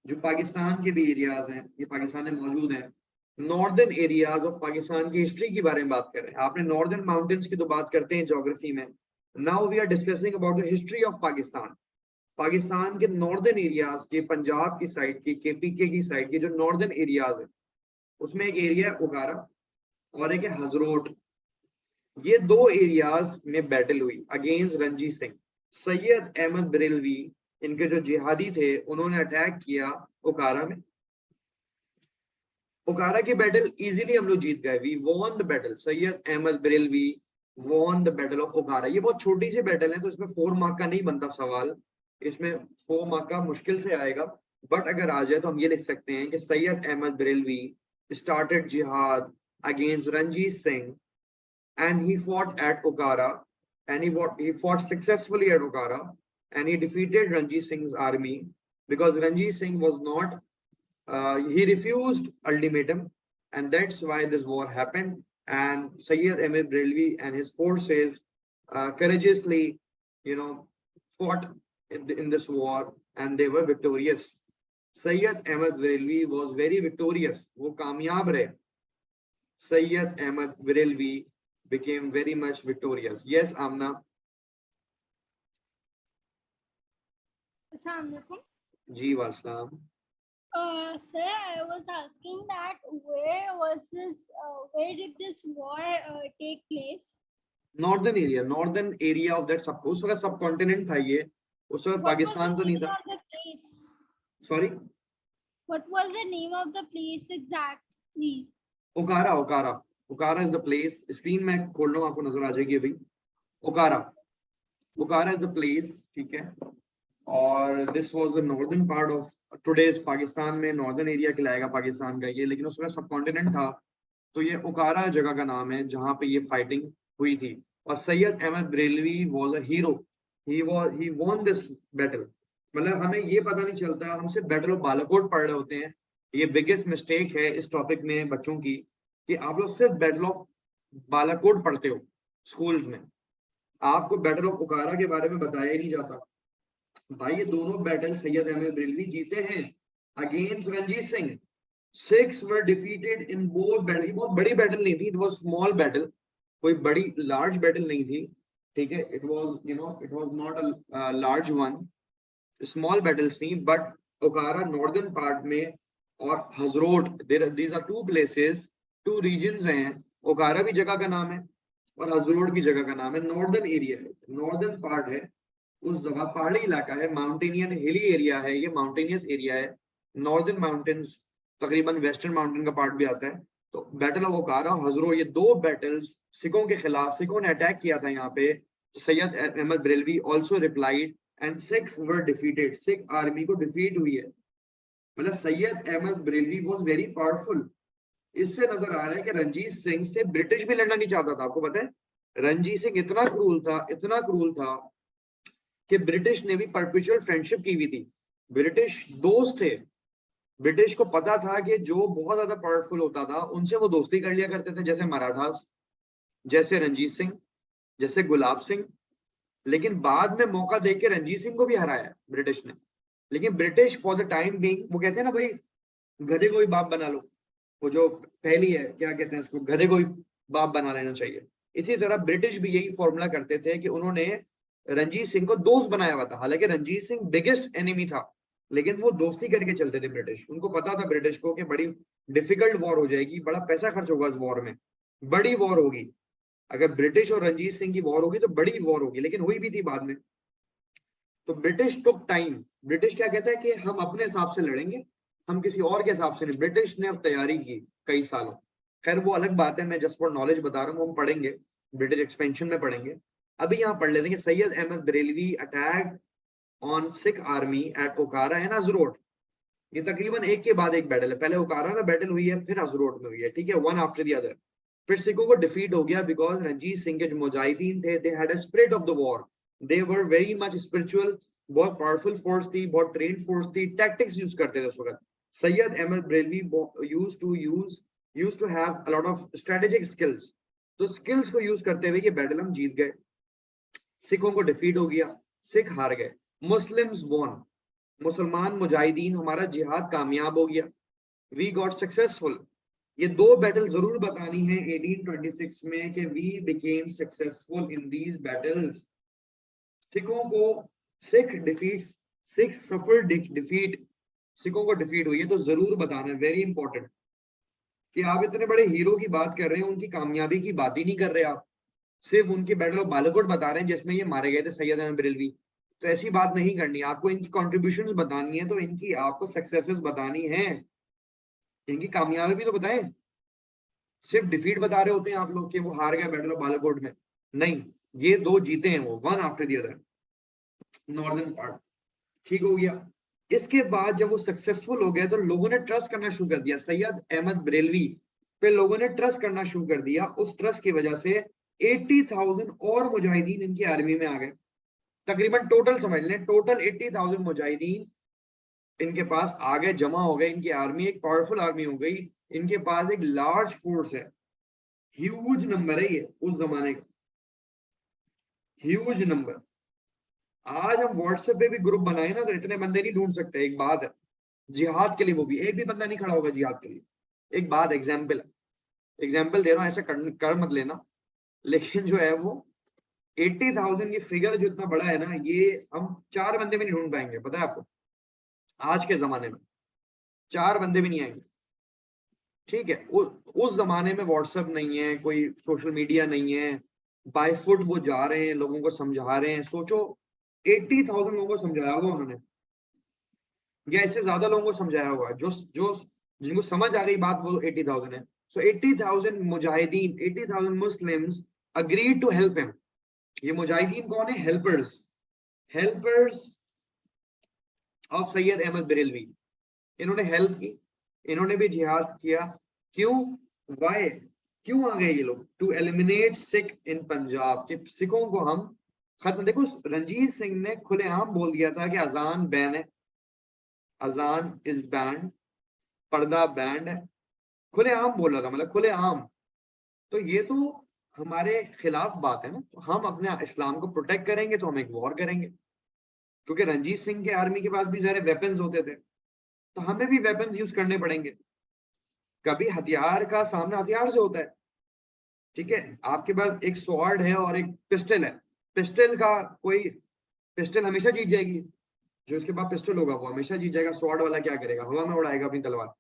जो पाकिस्तान के भी एरियाज हैं, ये पाकिस्तान में मौजूद हैं, नॉर्दर्न एरियाज ऑफ पाकिस्तान की हिस्ट्री के बारे में बात कर रहे हैं। आपने नॉर्दर्न माउंटेन्स की तो बात करते हैं ज्योग्राफी में, now we are discussing about the history of Pakistan. Pakistan के नॉर्दर्न एरियाज के, पंजाब की साइड की, केपीके की साइड के जो नॉर्दर्न एरियाज है, उसमें एक एरिया है उकारा और एक है हजरोट। ये दो एरियाज में बैटल हुई अगेंस्ट रंजीत सिंह। सैयद अहमद बरेलवी, इनके जो जिहादी थे, उन्होंने अटैक किया उकारा में। उकारा की बैटल इजीली हम लोग जीत गए, we won the battle. Sayyid Ahmad Barelvi won the battle of Akora. ये बहुत छोटी सी बैटल है, तो इसमें 4 मार्क का नहीं बनता सवाल, इसमें 4 मार्क का मुश्किल से आएगा, बट अगर आ जाए तो हम ये लिख सकते हैं कि Syed Ahmad Barelvi started jihad against Ranjit Singh and he fought at Okara, and he fought successfully at Okara, and he defeated Ranjit Singh's army because Ranjit Singh was not, he refused ultimatum, and that's why this war happened. And Sayyid Ahmed Brelvi and his forces courageously, you know, fought in this war, and they were victorious. Sayyid Ahmed Brelvi was very victorious. वो कामयाब रहे. Sayyid Ahmed Brelvi became very much victorious. Yes, Amna. Assalamualaikum. Ji wassalam. Sir, I was asking that where did this war take place? Northern area of that सब, उस वक्त subcontinent था ये, उस वक्त पाकिस्तान तो नहीं था. Sorry? What was the name of the place exactly? Okara. Okara is the place. Screen में खोल लो, आपको नजर आ जाएगी अभी. Okara is the place, ठीक है. और this was the northern part of today's Pakistan में northern area कहलाएगा पाकिस्तान का ये, लेकिन उसमें subcontinent था, तो ये ओकारा जगह का नाम है जहाँ पे ये फाइटिंग हुई थी. और Syed Ahmad Barelvi was a hero. He won this battle. मतलब हमें ये पता नहीं चलता, हम सिर्फ बैटल ऑफ बालाकोट पढ़ रहे होते हैं. ये बिगेस्ट मिस्टेक है इस टॉपिक में बच्चों की, कि आप लोग सिर्फ बैटल ऑफ बालाकोट पढ़ते हो स्कूल में, आपको बैटल ऑफ उकारा के बारे में बताया ही नहीं जाता. भाई ये दोनों बैटल सैयद अहमद बरेलवी जीते हैं against Ranjit Singh. 6 were defeated in both battle. बहुत बड़ी बैटल नहीं थी, इट वाज स्मॉल बैटल, कोई बड़ी लार्ज बैटल नहीं थी, ठीक है. It was not a large one, small battles थी. बट ओकारा नॉर्दर्न पार्ट में और Hazro, these are two places, two regions हैं. ओकारा भी जगह का नाम है और हजरोट भी जगह का नाम है. नॉर्दर्न एरिया है, नॉर्दर्न पार्ट है, उस जगह पहाड़ी इलाका है, माउंटेनियन हिली एरिया है, ये माउंटेनियस एरिया है. नॉर्दर्न माउंटेन्स तकरीबन वेस्टर्न माउंटेन का पार्ट भी आता है. तो बैटल ऑफ ओकारा, हजरो, ये दो बैटल्स सिखों के खिलाफ, सिखों ने अटैक किया था यहाँ पे. Syed Ahmad Barelvi also replied and Sikh were defeated. Sikh army को डिफीट हुई है. मतलब Syed Ahmad Barelvi was very powerful. इससे नजर आ रहा है कि रंजीत सिंह से ब्रिटिश भी लड़ना नहीं चाहता था. आपको पता है रंजीत सिंह इतना क्रूल था कि ब्रिटिश ने भी परपेचुअल फ्रेंडशिप की हुई थी. ब्रिटिश दोस्त थे, ब्रिटिश को पता था कि जो बहुत ज्यादा पावरफुल होता था उनसे वो दोस्ती कर लिया करते थे, जैसे मराठास, जैसे रंजीत सिंह, जैसे गुलाब सिंह. लेकिन बाद में मौका देख के रंजीत सिंह को भी हराया ब्रिटिश ने. लेकिन British for the time being, वो कहते हैं ना भाई गधे को ही बाप बना लो, वो जो पहली है, क्या कहते हैं इसको, गधे को ही बाप बना लेना चाहिए. इसी तरह ब्रिटिश भी यही फॉर्मूला करते थे कि उन्होंने रंजीत सिंह को दोस्त बनाया हुआ था. हालांकि रंजीत सिंह बिगेस्ट एनिमी था, लेकिन वो दोस्ती करके चलते थे ब्रिटिश. उनको पता था ब्रिटिश को कि बड़ी डिफिकल्ट वॉर हो जाएगी, बड़ा पैसा खर्च होगा इस वॉर में, बड़ी वॉर होगी. अगर ब्रिटिश और रंजीत सिंह की वॉर होगी तो बड़ी वॉर होगी, लेकिन हुई भी थी बाद में. तो ब्रिटिश टुक टाइम. ब्रिटिश क्या कहता है कि हम अपने हिसाब से लड़ेंगे, हम किसी और के हिसाब से नहीं. ब्रिटिश ने अब तैयारी की कई सालों. खैर वो अलग बात है, मैं जस्ट फॉर नॉलेज बता रहा हूँ, वो हम पढ़ेंगे, ब्रिटिश एक्सपेंशन में पढ़ेंगे. अभी यहाँ पढ़ लेते हैं कि Syed Ahmad Barelvi attack on Sikh army at Akora and Hazro. ये तकरीबन एक के बाद एक बैटल है. पहले ओकारा में बैटल हुई है, फिर हजरोट में हुई है, ठीक है, वन आफ्टर द अदर. फिर सिखों को डिफीट हो गया बिकॉज रंजीत सिंह के जो मुजाहिदीन थे, they had a spirit of the war, they were very much spiritual. बहुत पावरफुल फोर्स थी, बहुत ट्रेन फोर्स थी, टैक्टिक्स यूज करते थे उस वक्त. Syed Ahmad Barelvi used to have a lot of strategic skills. तो स्किल्स को यूज करते हुए ये बैटल हम जीत गए, सिखों को डिफीट हो गया, सिख हार गए, मुस्लिम्स वॉन, मुसलमान मुजाहिदीन हमारा जिहाद कामयाब हो गया, वी गॉट सक्सेसफुल। ये दो बैटल जरूर बतानी है 1826 में कि we became successful in these battles. सिखों को Sikh defeat, Sikh suffer defeat, सिखों को डिफीट हुई है, तो जरूर बताना है, वेरी इंपॉर्टेंट। कि आप इतने बड़े हीरो की बात कर रहे हैं, उनकी कामयाबी की बात ही नहीं कर रहे आप, सिर्फ उनकी बैटल ऑफ बालाकोट बता रहे हैं जिसमें ये मारे गए थे सैयद अहमद बरेलवी। तो ऐसी बात नहीं करनी, आपको इनकी कॉन्ट्रीब्यूशंस बतानी है, तो इनकी आपको सक्सेसेस बतानी है, इनकी कामयाबी भी तो बताएं। सिर्फ डिफीट बता रहे होते हैं आप लोग कि वो हार गए बैटल ऑफ बालाकोट में, नहीं, ये दो जीते हैं वो, one after the other, northern part. ठीक हो गया। इसके बाद जब वो सक्सेसफुल हो गए तो लोगों ने ट्रस्ट करना शुरू कर दिया, सैयद अहमद बरेलवी पे लोगों ने ट्रस्ट करना शुरू कर दिया। उस ट्रस्ट की वजह से 80,000 और मुजाहिदीन इनकी आर्मी में आ गए। तकरीबन टोटल समझ लें, टोटल 80,000 मुजाहिदीन इनके पास आ गए, जमा हो गए, इनकी आर्मी एक पावरफुल आर्मी हो गई, इनके पास एक लार्ज फोर्स है, ह्यूज नंबर है ये उस जमाने का, ह्यूज नंबर। आज हम व्हाट्सएप पे भी ग्रुप बनाए ना तो इतने बंदे नहीं ढूंढ सकते, एक बात है, जिहाद के लिए वो भी एक भी बंदा नहीं खड़ा होगा जिहाद के लिए। एक बात एग्जाम्पल एग्जाम्पल दे रहा हूँ, ऐसा कर मत लेना, लेकिन जो है वो 80,000 की फिगर जो इतना बड़ा है ना, ये हम 4 बंदे भी नहीं ढूंढ पाएंगे, पता है आपको, आज के जमाने में 4 बंदे भी नहीं आएंगे। ठीक है, उस जमाने में व्हाट्सएप नहीं है, कोई सोशल मीडिया नहीं है, बाय फुट वो जा रहे हैं, लोगों को समझा रहे हैं। सोचो 80,000 लोगों को समझाया होगा उन्होंने, या इससे ज्यादा लोगों को समझाया होगा, जो जो जिनको समझ आ गई बात, वो 80,000 है। सो 80,000 मुजाहिदीन, 80,000 Muslims agree to help him. ये मुजाहिदीन कौन है? Helpers, helpers of Syed Ahmad Barelvi. इन्होंने हेल्प की, इन्होंने भी जिहाद किया। क्यों? वाई? क्यों आ गए ये लोग? टू एलिमिनेट सिख इन पंजाब, कि सिखों को हम खत्म। देखो रंजीत सिंह ने खुलेआम बोल दिया था कि अजान बैन है, अजान इज बैंड, पर्दा बैंड है, खुलेआम बोला था, मतलब खुलेआम। तो ये तो हमारे खिलाफ बात है ना, तो हम अपने इस्लाम को प्रोटेक्ट करेंगे तो हम एक वॉर करेंगे, क्योंकि रंजीत सिंह के आर्मी के पास भी सारे वेपन्स होते थे, तो हमें भी वेपन्स यूज करने पड़ेंगे। कभी हथियार का सामना हथियार से होता है, ठीक है, आपके पास एक स्वॉर्ड है और एक पिस्टल है, पिस्टल का कोई, पिस्टल हमेशा जीत जाएगी, जो उसके पास पिस्टल होगा वो हमेशा जीत जाएगा, स्वॉर्ड वाला क्या करेगा? हवा में उड़ाएगा अपनी तलवार।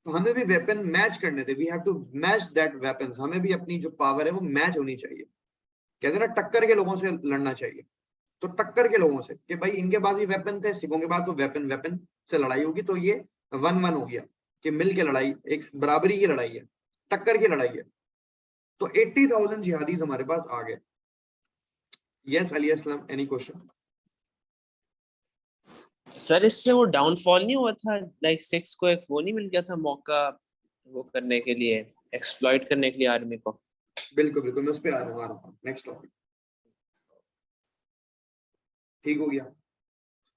तो हमें भी वेपन मैच करने थे, we have to match that weapons, हमें भी अपनी जो पावर है वो मैच होनी चाहिए। कहते हैं ना, टक्कर के लोगों से लड़ना चाहिए, तो टक्कर के लोगों से, कि भाई इनके पास ही वेपन थे, सिखों के पास तो वेपन, वेपन से लड़ाई होगी, तो ये 1-1 हो गया, कि मिल के लड़ाई, एक बराबरी की लड़ाई है, टक्कर की लड़ाई है। तो 80,000 जिहादीज हमारे पास आ गए। Yes Ali Aslam, any question? Sir इससे वो डाउनफॉल नहीं हुआ था, लाइक सिक्स को एक वो नहीं मिल गया था मौका वो करने के लिए, एक्सप्लॉइट करने के लिए आर्मी को? बिल्कुल बिल्कुल, मैं उस पर आ रहा हूँ, नेक्स्ट टॉपिक। ठीक हो गया।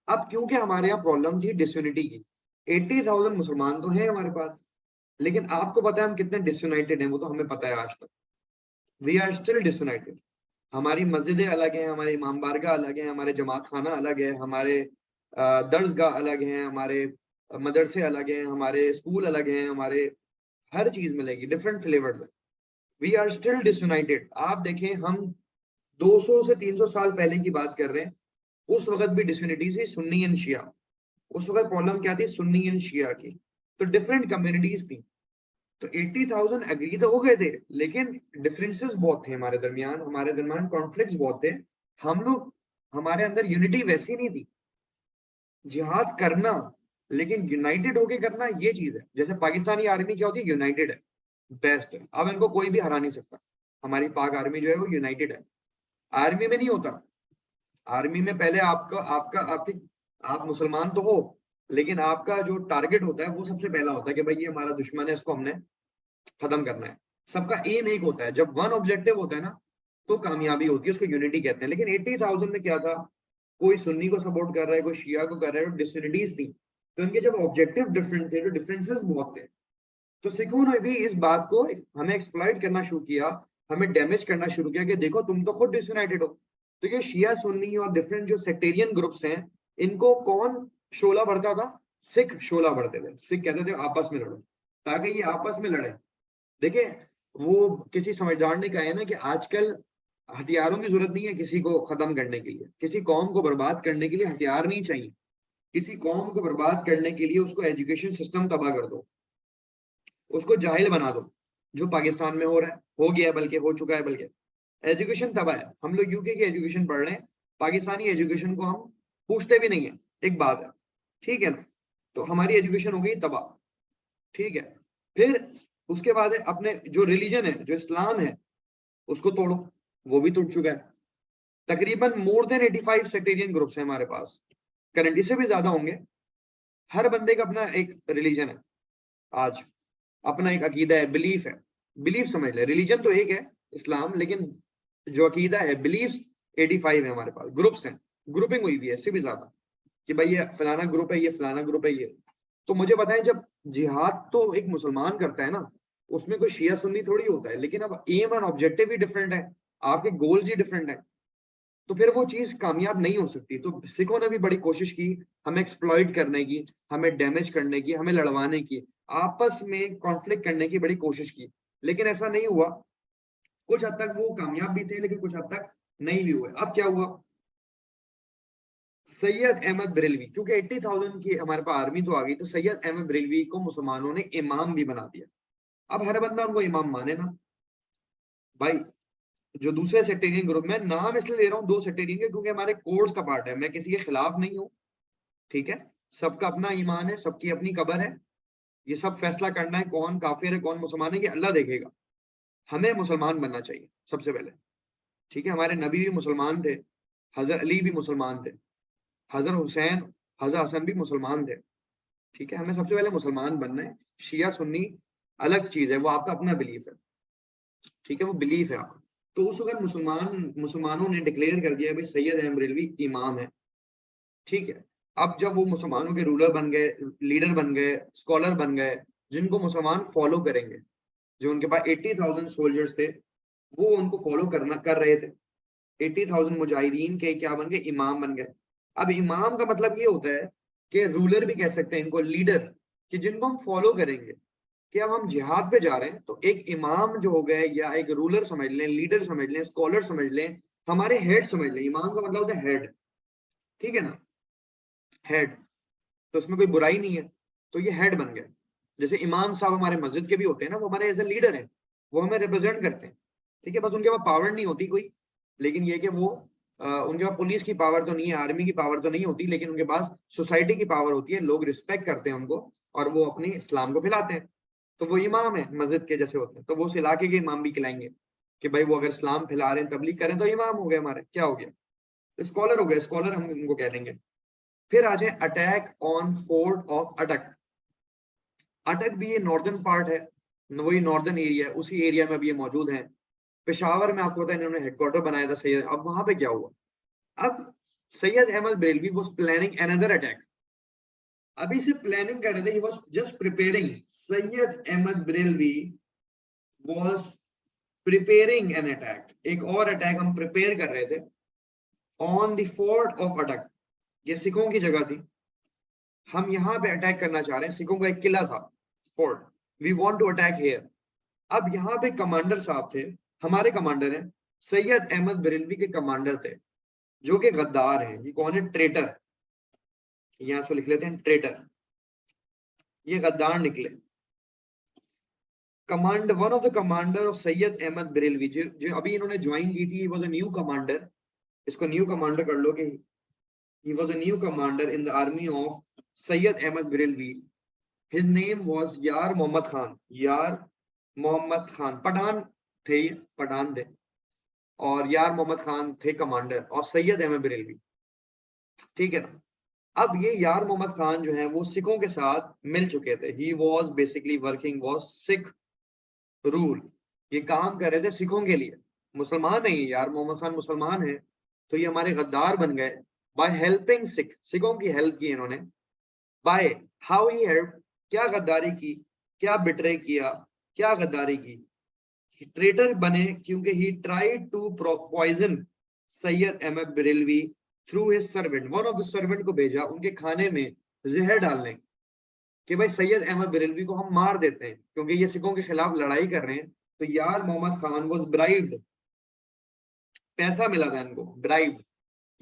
अब क्योंकि हमारे यहाँ प्रॉब्लम थी डिसयूनिटी की, 80,000 मुसलमान तो हैं हमारे पास, लेकिन आपको पता है हम कितने डिसयूनाइटेड हैं, वो तो हमें पता है आज तक, वी आर स्टिल डिसयूनाइटेड। हमारी मस्जिदें अलग हैं, हमारे इमाम बारगाह अलग हैं, हमारे जमात खाना अलग है, हमारे दर्सगाह अलग हैं, हमारे मदरसे अलग हैं, हमारे स्कूल अलग हैं, हमारे हर चीज मिलेगी, डिफरेंट फ्लेवर्स है। We are still disunited. आप देखें, हम 200 से 300 साल पहले की बात कर रहे हैं, उस वक्त भी डिसयूनिटी थी, सुन्नी एंड शिया। उस वक्त प्रॉब्लम क्या थी? सुन्नी एंड शिया की, तो डिफरेंट कम्युनिटीज थी। तो 80,000 एग्री तो हो गए थे, लेकिन डिफरेंसेस बहुत थे हमारे दरमियान कॉन्फ्लिक्ट्स बहुत थे। हम लोग, हमारे अंदर यूनिटी वैसी नहीं थी। जिहाद करना, लेकिन यूनाइटेड होके करना, ये चीज है। जैसे पाकिस्तानी आर्मी क्या होती है? यूनाइटेड है, बेस्ट है, अब इनको कोई भी हरा नहीं सकता। हमारी पाक आर्मी जो है वो यूनाइटेड है। आर्मी में नहीं होता, आर्मी में पहले आपका आपका आपकी, आप मुसलमान तो हो, लेकिन आपका जो टारगेट होता है वो सबसे पहला होता है कि भाई ये हमारा दुश्मन है, इसको हमने खत्म करना है। सबका एम एक होता है, जब वन ऑब्जेक्टिव होता है ना, तो कामयाबी होती है, उसको यूनिटी कहते हैं। लेकिन 80,000 में क्या था? कोई सुन्नी को सपोर्ट कर रहा है, कोई शिया को कर रहा है, डिसयूनिटीज थी। तो इनके जब ऑब्जेक्टिव डिफरेंट थे, तो डिफरेंसेस बहुत थे। तो सिखों ने भी इस बात को हमें एक्सप्लॉइट करना शुरू किया, हमें डैमेज करना शुरू किया कि देखो तुम तो खुद डिसयूनाइटेड हो। तो ये शिया सुन्नी और डिफरेंट जो सेक्टेरियन ग्रुप्स हैं, इनको कौन शोला भरता था? सिख शोला भरते थे। सिख कहते थे आपस में लड़ो, ताकि ये आपस में लड़े। देखिए, वो किसी समझदार ने कहा है ना कि आजकल हथियारों की जरूरत नहीं है किसी को खत्म करने के लिए, किसी कौम को बर्बाद करने के लिए हथियार नहीं चाहिए। किसी कौम को बर्बाद करने के लिए उसको एजुकेशन सिस्टम तबाह कर दो, उसको जाहिल बना दो, जो पाकिस्तान में हो रहा है, हो गया है, बल्कि हो चुका है। बल्कि एजुकेशन तबाह है। हम लोग यूके की एजुकेशन पढ़ रहे हैं, पाकिस्तानी एजुकेशन को हम पूछते भी नहीं है, एक बात है, ठीक है ना? तो हमारी एजुकेशन हो गई तबाह, ठीक है। फिर उसके बाद है अपने जो रिलीजन है, जो इस्लाम है, उसको तोड़ो, वो भी टूट चुका है। तकरीबन मोर देन 85 सेक्टेरियन ग्रुप्स हैं हमारे पास, करंट इससे भी ज्यादा होंगे। हर बंदे का अपना एक रिलीजन है आज, अपना एक अकीदा है, बिलीफ है। बिलीफ समझ ले, रिलीजन तो एक है इस्लाम, लेकिन जो अकीदा है, बिलीफ 85 है हमारे पास, ग्रुप्स हैं, ग्रुपिंग हुई हुई है इससे भी ज्यादा, कि भाई ये फलाना ग्रुप है, ये फलाना ग्रुप है, ये। तो मुझे बताएं, जब जिहाद तो एक मुसलमान करता है ना, उसमें कोई शिया सुन्नी थोड़ी होता है, लेकिन अब एम एंड ऑब्जेक्टिव ही डिफरेंट है, आपके गोल्स ही डिफरेंट है, तो फिर वो चीज कामयाब नहीं हो सकती। तो सिखों ने भी बड़ी कोशिश की हमें एक्सप्लॉइट करने की, हमें डैमेज करने की, हमें लड़वाने की, आपस में कॉन्फ्लिक्ट करने की बड़ी कोशिश की, लेकिन ऐसा नहीं हुआ। कुछ हद तक वो कामयाब भी थे, लेकिन कुछ हद तक नहीं भी हुए। अब क्या हुआ? सैयद अहमद बरेलवी, क्योंकि 80,000 की हमारे पास आर्मी तो आ गई, तो सैयद अहमद बरेलवी को मुसलमानों ने इमाम भी बना दिया। अब हर बंदा उनको इमाम माने ना भाई। जो दूसरे सेक्टेरियन ग्रुप में, नाम इसलिए ले रहा हूँ दो सेक्टेरियन के, क्योंकि हमारे कोर्स का पार्ट है, मैं किसी के खिलाफ नहीं हूँ, ठीक है। सबका अपना ईमान है, सबकी अपनी कब्र है, ये सब फैसला करना है कौन काफिर है कौन मुसलमान है, ये अल्लाह देखेगा। हमें मुसलमान बनना चाहिए सबसे पहले, ठीक है। हमारे नबी भी मुसलमान थे, हजरत अली भी मुसलमान थे, हजरत हुसैन, हजरत हसन भी मुसलमान थे, ठीक है। हमें सबसे पहले मुसलमान बनना है। शिया सुन्नी अलग चीज है, वो आपका अपना बिलीफ है, ठीक है, वो बिलीफ है आपका। तो उस वक्त मुसलमानों ने डिक्लेयर कर दिया भाई सैयद अहमद बरेलवी इमाम है, ठीक है। अब जब वो मुसलमानों के रूलर बन गए, लीडर बन गए, स्कॉलर बन गए, जिनको मुसलमान फॉलो करेंगे, जो उनके पास 80,000 सोल्जर्स थे, वो उनको फॉलो कर रहे थे। 80,000 मुजाहिदीन के क्या बन गए? इमाम बन गए। अब इमाम का मतलब ये होता है कि रूलर भी कह सकते हैं इनको, लीडर, कि जिनको हम फॉलो करेंगे। कि अब हम जिहाद पे जा रहे हैं, तो एक इमाम जो हो गए, या एक रूलर समझ लें, लीडर समझ लें, स्कॉलर समझ लें, हमारे हेड समझ लें। इमाम का मतलब होता है हेड, ठीक है ना, हेड। तो उसमें कोई बुराई नहीं है, तो ये हेड बन गए। जैसे इमाम साहब हमारे मस्जिद के भी होते हैं ना, वो हमारे एज ए लीडर हैं, वो हमें रिप्रेजेंट करते हैं, ठीक है। बस उनके पास पावर नहीं होती कोई, लेकिन ये कि वो उनके पास पुलिस की पावर तो नहीं है, आर्मी की पावर तो नहीं होती, लेकिन उनके पास सोसाइटी की पावर होती है, लोग रिस्पेक्ट करते हैं उनको, और वो अपनी इस्लाम को फैलाते हैं। तो वो इमाम है, मस्जिद के जैसे होते हैं। तो वो उस इलाके के इमाम भी खिलाएंगे कि भाई वो अगर इस्लाम फैला रहे हैं, तबलीग करें, तो इमाम हो गए हमारे, क्या हो गया, स्कॉलर हो गए, स्कॉलर हम उनको कह देंगे। फिर आ जाए अटैक ऑन फोर्ट ऑफ अटक। अटक भी ये नॉर्दर्न पार्ट है, वही नॉर्दर्न एरिया है, उसी एरिया में अभी ये मौजूद हैं। पेशावर में आपको पता है इन्होंने हेडक्वार्टर बनाया था सैयद। अब वहां पे क्या हुआ? अब Syed Ahmad Barelvi was planning another attack. अभी से प्लानिंग कर रहे थे, he was just preparing. Syed Ahmad Barelvi was preparing an attack, एक और अटैक हम प्रिपेयर कर रहे थे ऑन द फोर्ट ऑफ अटक। ये सिखों की जगह थी, हम यहाँ पे अटैक करना चाह रहे हैं। सिखों का एक किला था, fort, we want to attack here. अब यहाँ पे कमांडर साहब थे, हमारे कमांडर हैं, सैयद अहमद बरेलवी के कमांडर थे, जो कि गद्दार हैं। ये कौन है? ट्रेटर। यहाँ से लिख लेते हैं ट्रेटर, ये गद्दार निकले। Command one of the commander of Syed Ahmad Barelvi, जो अभी इन्होंने ज्वाइन की थी, वाज अ न्यू कमांडर। इसको न्यू कमांडर कर लो कि he was a new commander in the army of Sayyid Ahmad Brilwi. His name was यार मोहम्मद खान। यार मोहम्मद खान पठान थे, पठान थे, और यार मोहम्मद खान थे कमांडर और सैयद अहमद बरेलवी, ठीक है ना। अब ये यार मोहम्मद खान जो है वो सिखों के साथ मिल चुके थे। He was basically working was sick rule, ये काम कर रहे थे सिखों के लिए। मुसलमान नहीं है यार मोहम्मद खान, मुसलमान है, तो ये हमारे गद्दार बन गए। बाय हेल्पिंग सिख, सिखों की हेल्प की इन्होंने। बाय हाउ ही हेल्प, क्या गद्दारी की? क्या बिट्रे किया, क्या गद्दारी की, ट्रेटर बने क्योंकि he tried to poison Syed Ahmad Barelvi through his servant, one of the servant को भेजा उनके खाने में जहर डालने कि भाई सैयद अहमद बरेलवी को हम मार देते हैं क्योंकि ये सिखों के खिलाफ लड़ाई कर रहे हैं। तो यार मोहम्मद खान वाज ब्राइब्ड, पैसा मिला था इनको, ब्राइब्ड।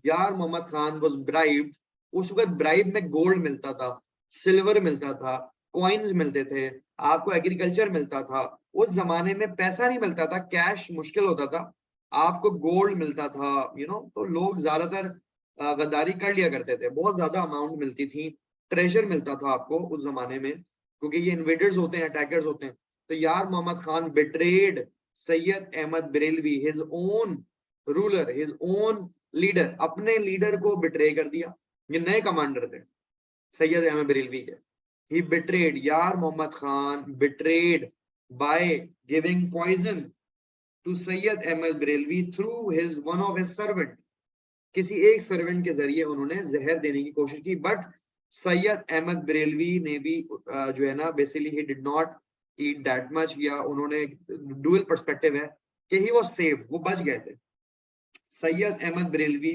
यार मोहम्मद खान वाज ब्राइब्ड। उस वक्त ब्राइब में गोल्ड मिलता था, सिल्वर मिलता था, कॉइन्स मिलते थे, आपको एग्रीकल्चर मिलता था। उस जमाने में पैसा नहीं मिलता था, कैश मुश्किल होता था, आपको गोल्ड मिलता था, तो लोग ज्यादातर गद्दारी कर लिया करते थे, बहुत ज्यादा अमाउंट मिलती थी, ट्रेजर मिलता था आपको उस जमाने में, क्योंकि ये इन्वेडर्स होते हैं, अटैकर्स होते हैं। तो Yar Muhammad Khan betrayed Syed Ahmad Barelvi, his own ruler, his own leader, अपने लीडर को बिट्रे कर दिया। ये नए कमांडर थे सैयद अहमद बरेलवी के। He betrayed, Yar Muhammad Khan betrayed by giving poison to Syed Ahmad Barelvi through his one of his servant, किसी एक सर्वेंट के जरिए उन्होंने जहर देने की कोशिश की। बट सैयद अहमद बरेलवी ने भी जो है ना, basically he did not eat that much, या उन्होंने डुअल पर्सपेक्टिव है कि ही वाज सेव्ड, वो बच गए थे। Syed Ahmad Barelvi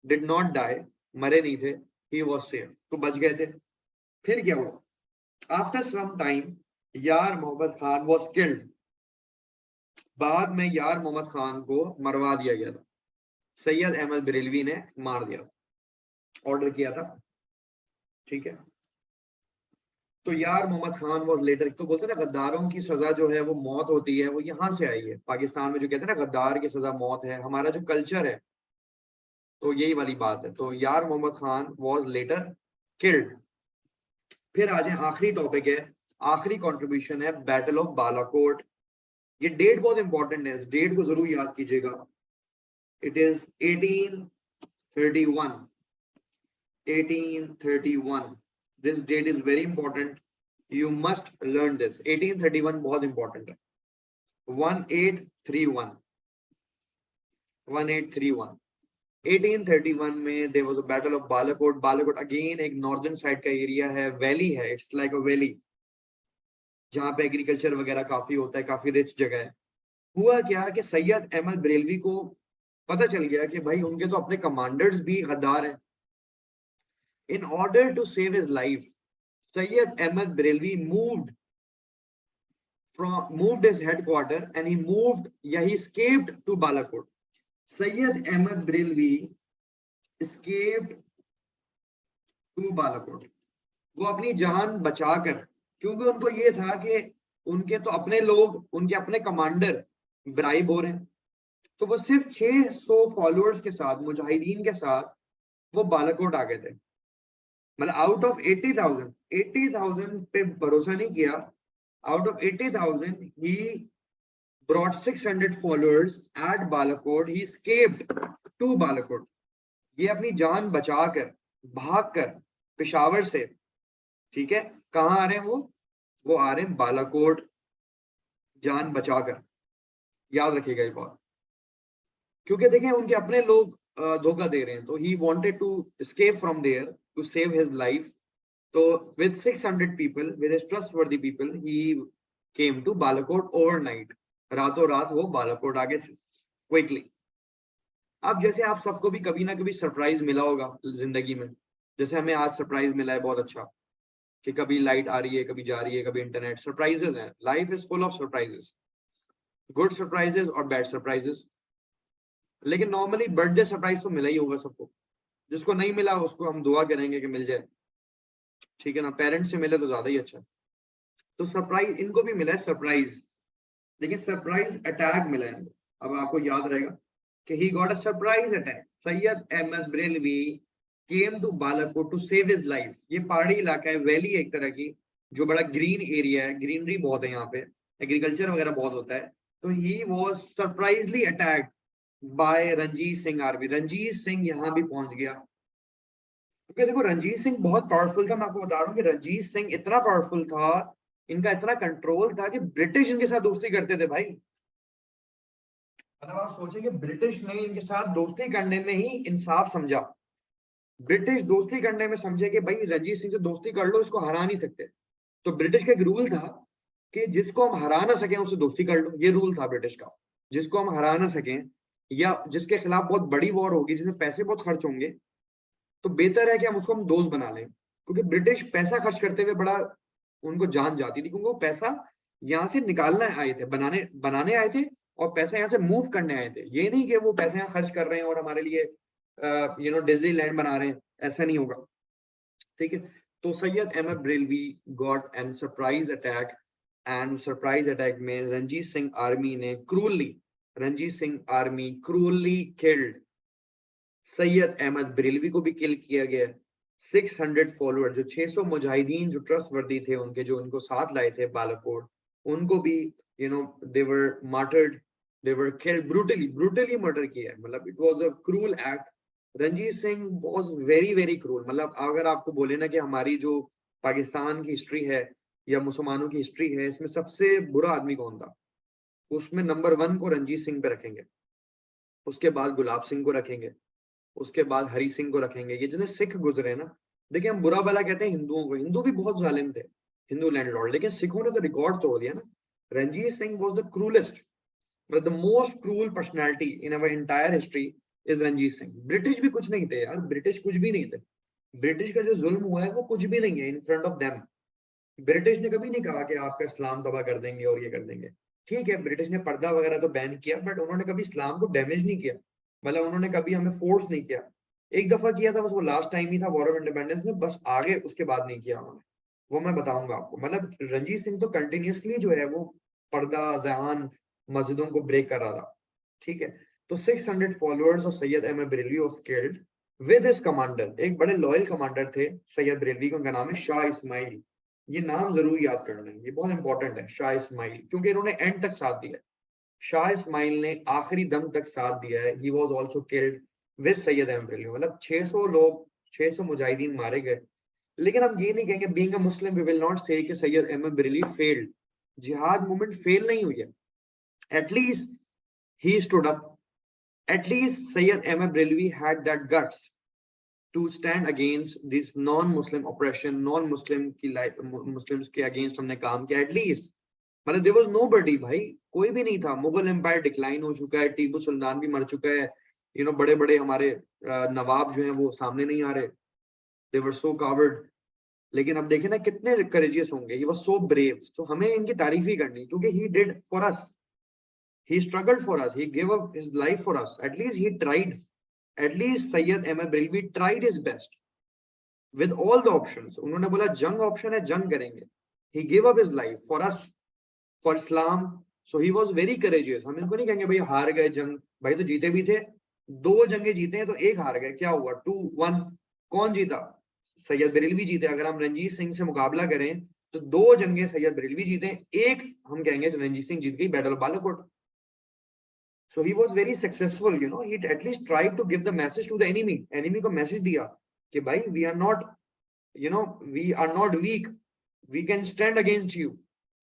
did not die, मरे नहीं थे, ही वाज सेव्ड, तो बच गए थे। फिर क्या हुआ? आफ्टर सम टाइम यार मोहम्मद खान वाज किल्ड, बाद में यार मोहम्मद खान को मरवा दिया गया था, सैयद अहमद बरेलवी ने मार दिया, ऑर्डर किया था, ठीक है। तो यार मोहम्मद खान वाज लेटर, तो बोलते हैं ना गद्दारों की सजा जो है वो मौत होती है, वो यहाँ से आई है पाकिस्तान में, जो कहते हैं ना गद्दार की सजा मौत है, हमारा जो कल्चर है, तो यही वाली बात है। तो Yar Muhammad Khan was later killed. फिर आ जाए, आखिरी टॉपिक है, आखिरी कंट्रीब्यूशन है, बैटल ऑफ बालाकोट। ये डेट बहुत इंपॉर्टेंट है, इस डेट को जरूर याद कीजिएगा। It is 1831, 1831। This date is very important, you must learn this. 1831 बहुत इंपॉर्टेंट है। 1831, 1831, 1831 में there was a battle of Balakot. Balakot again एक नॉर्दर्न साइड का एरिया है, वैली है, इट्स लाइक अ वैली, जहाँ पे एग्रीकल्चर वगैरह काफी होता है, काफी रिच जगह है। हुआ क्या कि सैयद अहमद बरेलवी को पता चल गया कि भाई उनके तो अपने कमांडर्स भी गद्दार हैं। In order to save his life, Syed Ahmad Barelvi moved his headquarter and he escaped to Balakot. Syed Ahmad Barelvi escaped to Balakot. वो अपनी जान बचाकर, क्योंकि उनको ये था कि उनके तो अपने लोग, उनके अपने कमांडर ब्राइब हो रहे हैं, तो वो सिर्फ 600 फॉलोअर्स के साथ, मुजाहिदीन के साथ वो बालाकोट आ गए थे। मतलब आउट ऑफ 80,000 पे भरोसा नहीं किया, out of 80,000 he brought 600 followers at Balakot. He escaped to Balakot. ये अपनी जान बचाकर, भागकर पेशावर से, ठीक है, कहाँ आ रहे हैं वो आ रहे हैं बालाकोट, जान बचाकर। याद रखिएगा ये बात, क्योंकि देखें उनके अपने लोग धोखा दे रहे हैं, तो he wanted to escape from there to save his life. तो with 600 people, with his trustworthy people, he came to Balakot overnight. रातों रात वो बालाकोट आगे क्विकली। अब जैसे आप सबको भी कभी ना कभी सरप्राइज मिला होगा जिंदगी में, जैसे हमें आज सरप्राइज मिला है बहुत अच्छा, कि कभी लाइट आ रही है, कभी जा रही है, कभी इंटरनेट, सरप्राइजेस हैं। Life is full of surprises, good surprises और बैड सरप्राइजेस। लेकिन नॉर्मली बर्थडे सरप्राइज तो मिला ही होगा सबको, जिसको नहीं मिला उसको हम दुआ करेंगे कि मिल जाए, ठीक है ना, पेरेंट्स से मिले तो ज्यादा ही अच्छा। तो सरप्राइज इनको भी मिला है, सरप्राइज, लेकिन सरप्राइज अटैक मिला है। अब आपको याद रहेगा कि he got a surprise attack. Syed Ahmad Barelvi came to Balakot to save his life. ये पहाड़ी इलाका है, वैली एक तरह की, जो बड़ा ग्रीन एरिया है, ग्रीनरी बहुत है यहाँ पे, एग्रीकल्चर वगैरह बहुत होता है। तो he was surprisingly attacked by Ranjit Singh army. Ranjit Singh यहाँ भी पहुंच गया, क्योंकि देखो रंजीत सिंह बहुत पावरफुल था। मैं आपको बता रहा हूँ कि रंजीत सिंह इतना पावरफुल था, इनका इतना कंट्रोल था कि ब्रिटिश इनके साथ दोस्ती करते थे भाई। मतलब आप सोचेंगे ब्रिटिश ने इनके साथ दोस्ती करने में ही इंसाफ समझा, ब्रिटिश दोस्ती करने में समझे कि भाई रंजीत सिंह से दोस्ती कर लो, इसको हरा नहीं सकते। तो ब्रिटिश का एक रूल था कि जिसको हम हरा ना सकें उससे दोस्ती कर लो, ये रूल था ब्रिटिश का। जिसको हम हरा ना सकें या जिसके खिलाफ बहुत बड़ी वॉर होगी, जिसमें पैसे बहुत खर्च होंगे, तो बेहतर है कि हम उसको दोस्त बना लें। क्योंकि ब्रिटिश पैसा खर्च करते हुए बड़ा उनको जान जाती थी, क्योंकि वो पैसा यहाँ से निकालना आए थे, बनाने बनाने आए थे, और पैसा यहाँ से मूव करने आए थे। ये नहीं कि वो पैसे यहाँ खर्च कर रहे हैं और हमारे लिए डिज्नीलैंड बना रहे हैं, ऐसा नहीं होगा। ठीक है, तो Syed Ahmad Barelvi got an surprise attack, and surprise attack में रंजीत सिंह आर्मी ने क्रूरली किल्ड सैयद अहमद बरेलवी को भी किल किया गया। 600 फॉलोअर, जो 600 मुजाहिदीन जो ट्रस्टवर्दी थे उनके, जो उनको साथ लाए थे बालाकोट, उनको भी they were martyred, they were killed, brutally murder किया है। मतलब it was a cruel act. Ranjit Singh was very very cruel. मतलब अगर आपको बोले ना कि हमारी जो पाकिस्तान की हिस्ट्री है या मुसलमानों की हिस्ट्री है, इसमें सबसे बुरा आदमी कौन था, उसमें नंबर 1 को रंजीत सिंह पे रखेंगे, उसके बाद गुलाब सिंह को रखेंगे, उसके बाद हरी सिंह को रखेंगे। ये जितने सिख गुजरे ना, देखिए हम बुरा भला कहते हैं हिंदुओं को, हिंदू भी बहुत जालिम थे, हिंदू लैंडलॉर्ड, लेकिन सिखों ने तो रिकॉर्ड तोड़ दिया ना। Ranjit Singh was the cruelest, the most cruel personality in our entire history is Ranjit Singh. British भी कुछ नहीं थे यार, ब्रिटिश कुछ भी नहीं थे। ब्रिटिश का जो जुल्म हुआ है वो कुछ भी नहीं है in front of them. British ने कभी नहीं कहा कि आपका इस्लाम तबाह कर देंगे और ये कर देंगे। ठीक है, ब्रिटिश ने पर्दा वगैरह तो बैन किया, बट उन्होंने कभी इस्लाम को डैमेज नहीं किया। मतलब उन्होंने कभी हमें फोर्स नहीं किया। एक दफा किया था बस, वो लास्ट टाइम ही था वॉर ऑफ इंडिपेंडेंस में, बस आगे उसके बाद नहीं किया उन्होंने। वो मैं बताऊंगा आपको। मतलब रंजीत सिंह तो कंटिन्यूसली जो है वो पर्दा जहान मस्जिदों को ब्रेक कर रहा था। ठीक है, तो 600 followers of Syed Ahmad Barelvi was killed with his commander. एक बड़े लॉयल कमांडर थे सैयद बरेलवी, उनका नाम है शाह इस्माइल। ये नाम जरूर याद करना है, ये बहुत इंपॉर्टेंट है, शाह इस्माइल, क्योंकि इन्होंने एंड तक साथ दिया। शाह इस्माइल ने आखिरी दम तक साथ दिया है। He was also killed with Syed Ahmad Barelvi. मतलब 600 लोग, 600 मुजाहिदीन मारे गए। लेकिन हम ये नहीं कहेंगे, being a Muslim we will not say कि सैयद अहमद बरेलवी फेल्ड। जिहाद मूवमेंट फेल नहीं हुई है। At least he stood up, at least Syed Ahmad Barelvi had that guts to stand against this non-Muslim oppression, non-Muslim की लाइफ, मुस्लिम्स के अगेंस्ट हमने काम किया एटलीस्ट। मतलब देयर वाज नोबडी भाई, कोई भी नहीं था। मुगल एम्पायर डिक्लाइन हो चुका है, टीपू सुल्तान भी मर चुका है, बड़े बड़े हमारे नवाब जो हैं वो सामने नहीं आ रहे, दे वर सो कावर्ड। लेकिन अब देखें ना कितने करेजियस होंगे, ही वाज सो ब्रेव। तो हमें इनकी तारीफ ही करनी, क्योंकि he did for us, he struggled for us, he gave up his life for us, at least he tried. At least Sayyid Ahmed Brilvi tried his best with all the options. उन्होंने बोला जंग option है, जंग करेंगे। He gave up his life for us, for Islam. So he was very courageous. हम इनको नहीं कहेंगे भाई हार गए जंग, भाई तो जीते भी थे। 2 जंगे जीते हैं तो 1 हार गए, क्या हुआ? 2-1। कौन जीता? सैयद बरेलवी जीते। अगर हम रंजीत सिंह से मुकाबला करें तो 2 जंगे सैयद बरेलवी जीते, 1 हम कहेंगे रंजीत सिंह जीत गई, battle of Balakot. So he was very successful, he at least tried to give the message to the enemy. Enemy को message दिया कि भाई we are not, we are not weak. We can stand against you.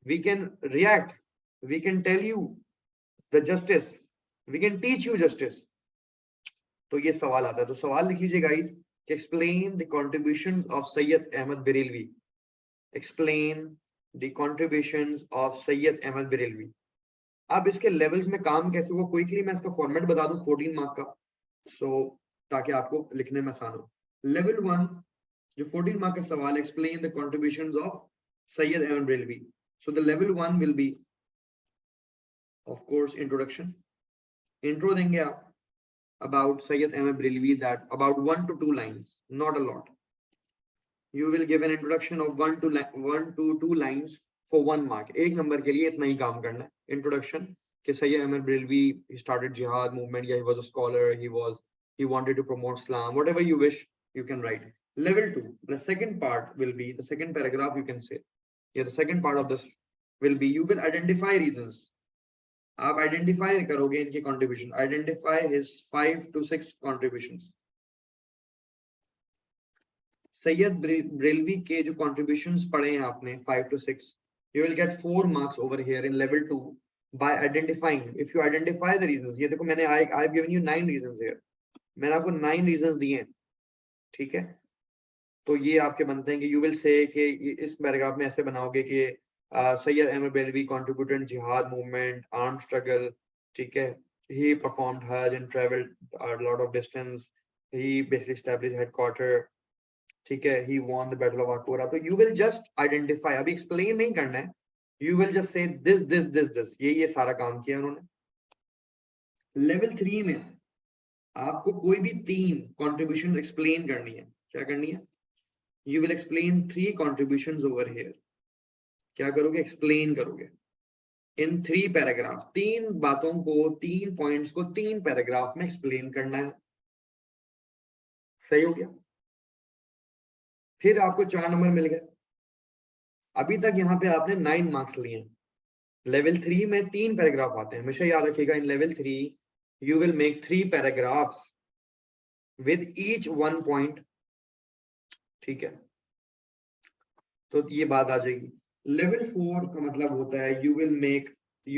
We can react. We can tell you the justice. We can teach you justice. तो ये सवाल आता है, तो सवाल लिख लीजिए गाइस कि explain the contributions of Sayyid Ahmad Barailwi. Explain the contributions of Sayyid Ahmad Barailwi. अब इसके लेवल्स में काम कैसे हुआ, क्विकली मैं इसका फॉर्मेट बता दूं 14 मार्क का, ताकि आपको लिखने में आसान हो। लेवल 1 जो 14 मार्क का सवाल, explain the contributions of Syed Ahmad Barelvi. So the level 1 will be of course introduction. Intro देंगे आप about Syed Ahmad Barelvi, that about 1 to 2 lines, not a lot. You will give an introduction of 1 to 2 lines for 1 mark. 1 number के लिए इतना ही काम करना है। Introduction कि Syed Ahmad Barelvi started jihad movement, yeah, he was a scholar, he wanted to promote Islam, whatever you wish you can write. Level 2, the second part will be, the second paragraph you can say, the second part of this will be, you will identify reasons. आप identify करोगे इनकी contribution, identify his 5 to 6 contributions. Syed Barelvi के जो contributions पढ़े हैं आपने 5 to 6, you will get 4 marks over here in level 2 by identifying. If you identify the reasons, ये देखो मैंने I've given you 9 reasons here, मैंने आपको 9 reasons दिए हैं, ठीक है। तो ये आपके बनते हैं कि you will say कि इस पैराग्राफ में ऐसे बनाओगे कि Sayyid Ahmed Belvi contributed jihad movement, armed struggle, ठीक है, he performed Hajj and traveled a lot of distance, he basically established headquarter, ठीक है, he won the battle of Akora. तो you will just identify, अभी explain नहीं करना है, you will just say this, ये सारा काम किया उन्होंने. लेवल 3 में आपको कोई भी 3 contributions explain करनी है. क्या करनी है? You will explain 3 contributions over here. क्या करोगे? Explain करोगे in 3 paragraphs. 3 बातों को, 3 points को 3 paragraph में explain करना है. सही हो गया? फिर आपको 4 नंबर मिल गए. अभी तक यहाँ पे आपने 9 मार्क्स लिए हैं. लेवल 3 में 3 पैराग्राफ आते हैं. हमेशा याद रखिएगा, in level 3 you will make 3 paragraphs with each 1 point. ठीक है, तो ये बात आ जाएगी. लेवल 4 का मतलब होता है you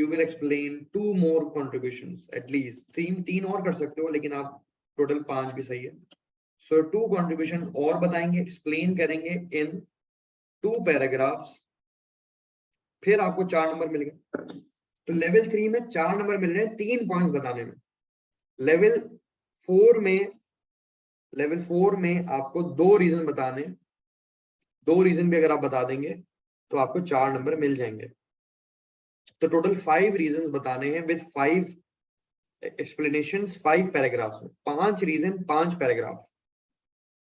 will explain 2 more contributions at least. 3 और कर सकते हो, लेकिन आप टोटल 5 भी सही है. So 2 contributions और बताएंगे, explain करेंगे in 2 paragraphs. फिर आपको 4 नंबर मिल गए. तो लेवल 3 में 4 नंबर मिल रहे हैं 3 पॉइंट्स बताने में. लेवल 4 में आपको 2 रीजन बताने. 2 रीजन भी अगर आप बता देंगे तो आपको 4 नंबर मिल जाएंगे. तो टोटल 5 रीजंस बताने हैं विद 5 एक्सप्लेनेशंस 5 पैराग्राफ्स में. 5 रीजन 5 पैराग्राफ.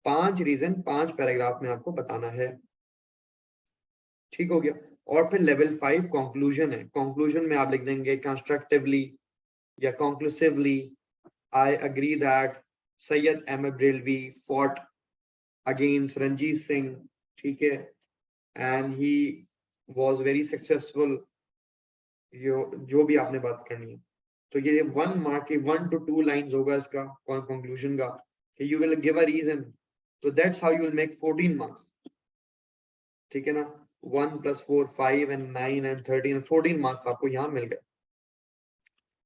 5 रीजन 5 पैराग्राफ में आपको बताना है. ठीक हो गया. और फिर लेवल 5 कंक्लूजन है. कंक्लूजन में आप लिख देंगे कंस्ट्रक्टिवली या conclusively, I agree that Sayyid Ahmed Belvi fought against Ranjit Singh, ठीक है, and he was very successful. जो भी आपने बात करनी है, तो ये 1 मार्क के 1 to 2 लाइंस होगा इसका कंक्लूजन का, कि you will give a reason. So that's how you will make 14 marks. ठीक है ना. 1 + 4 5 and 9 and 13 14 मार्क्स आपको यहाँ मिल गए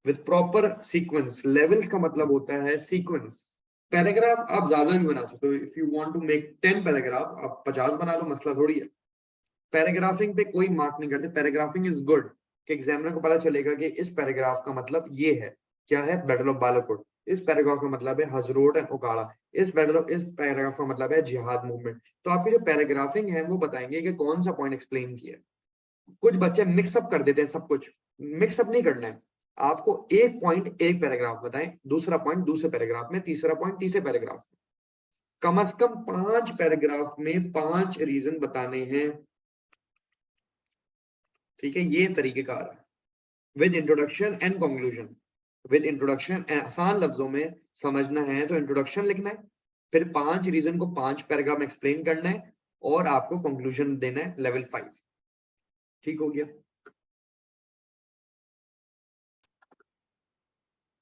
विद प्रॉपर सीक्वेंस. लेवल्स का मतलब होता है सीक्वेंस. पैराग्राफ आप ज्यादा भी बना सकते हो. If you want to make 10 paragraph, आप 50 बना लो, मसला थोड़ी है. पैराग्राफिंग पे कोई मार्क नहीं करते. पैराग्राफिंग इज गुड कि एग्जामिनर को पता चलेगा कि इस पैराग्राफ का मतलब ये है. क्या है? Battle of Balakot. इस पैराग्राफ का मतलब है हजरोट एंड ओकाड़ा. इस पैराग्राफ का मतलब है जिहाद मूवमेंट. तो आपकी जो पैराग्राफिंग है वो बताएंगे कि कौन सा पॉइंट एक्सप्लेन किया. कुछ बच्चे मिक्सअप कर देते हैं सब कुछ. मिक्सअप नहीं करना है. आपको एक पॉइंट एक पैराग्राफ बताएं, दूसरा पॉइंट दूसरे पैराग्राफ में, तीसरा पॉइंट तीसरे पैराग्राफ में. कम से कम 5 पैराग्राफ में 5 रीजन बताने हैं. ठीक है, ये तरीकेकार है. With introduction and conclusion. With introduction, आसान लफ्जों में समझना है तो इंट्रोडक्शन लिखना है, फिर 5 रीजन को 5 पैराग्राफ में एक्सप्लेन करना है, और आपको कंक्लूजन देना है लेवल 5. ठीक हो गया.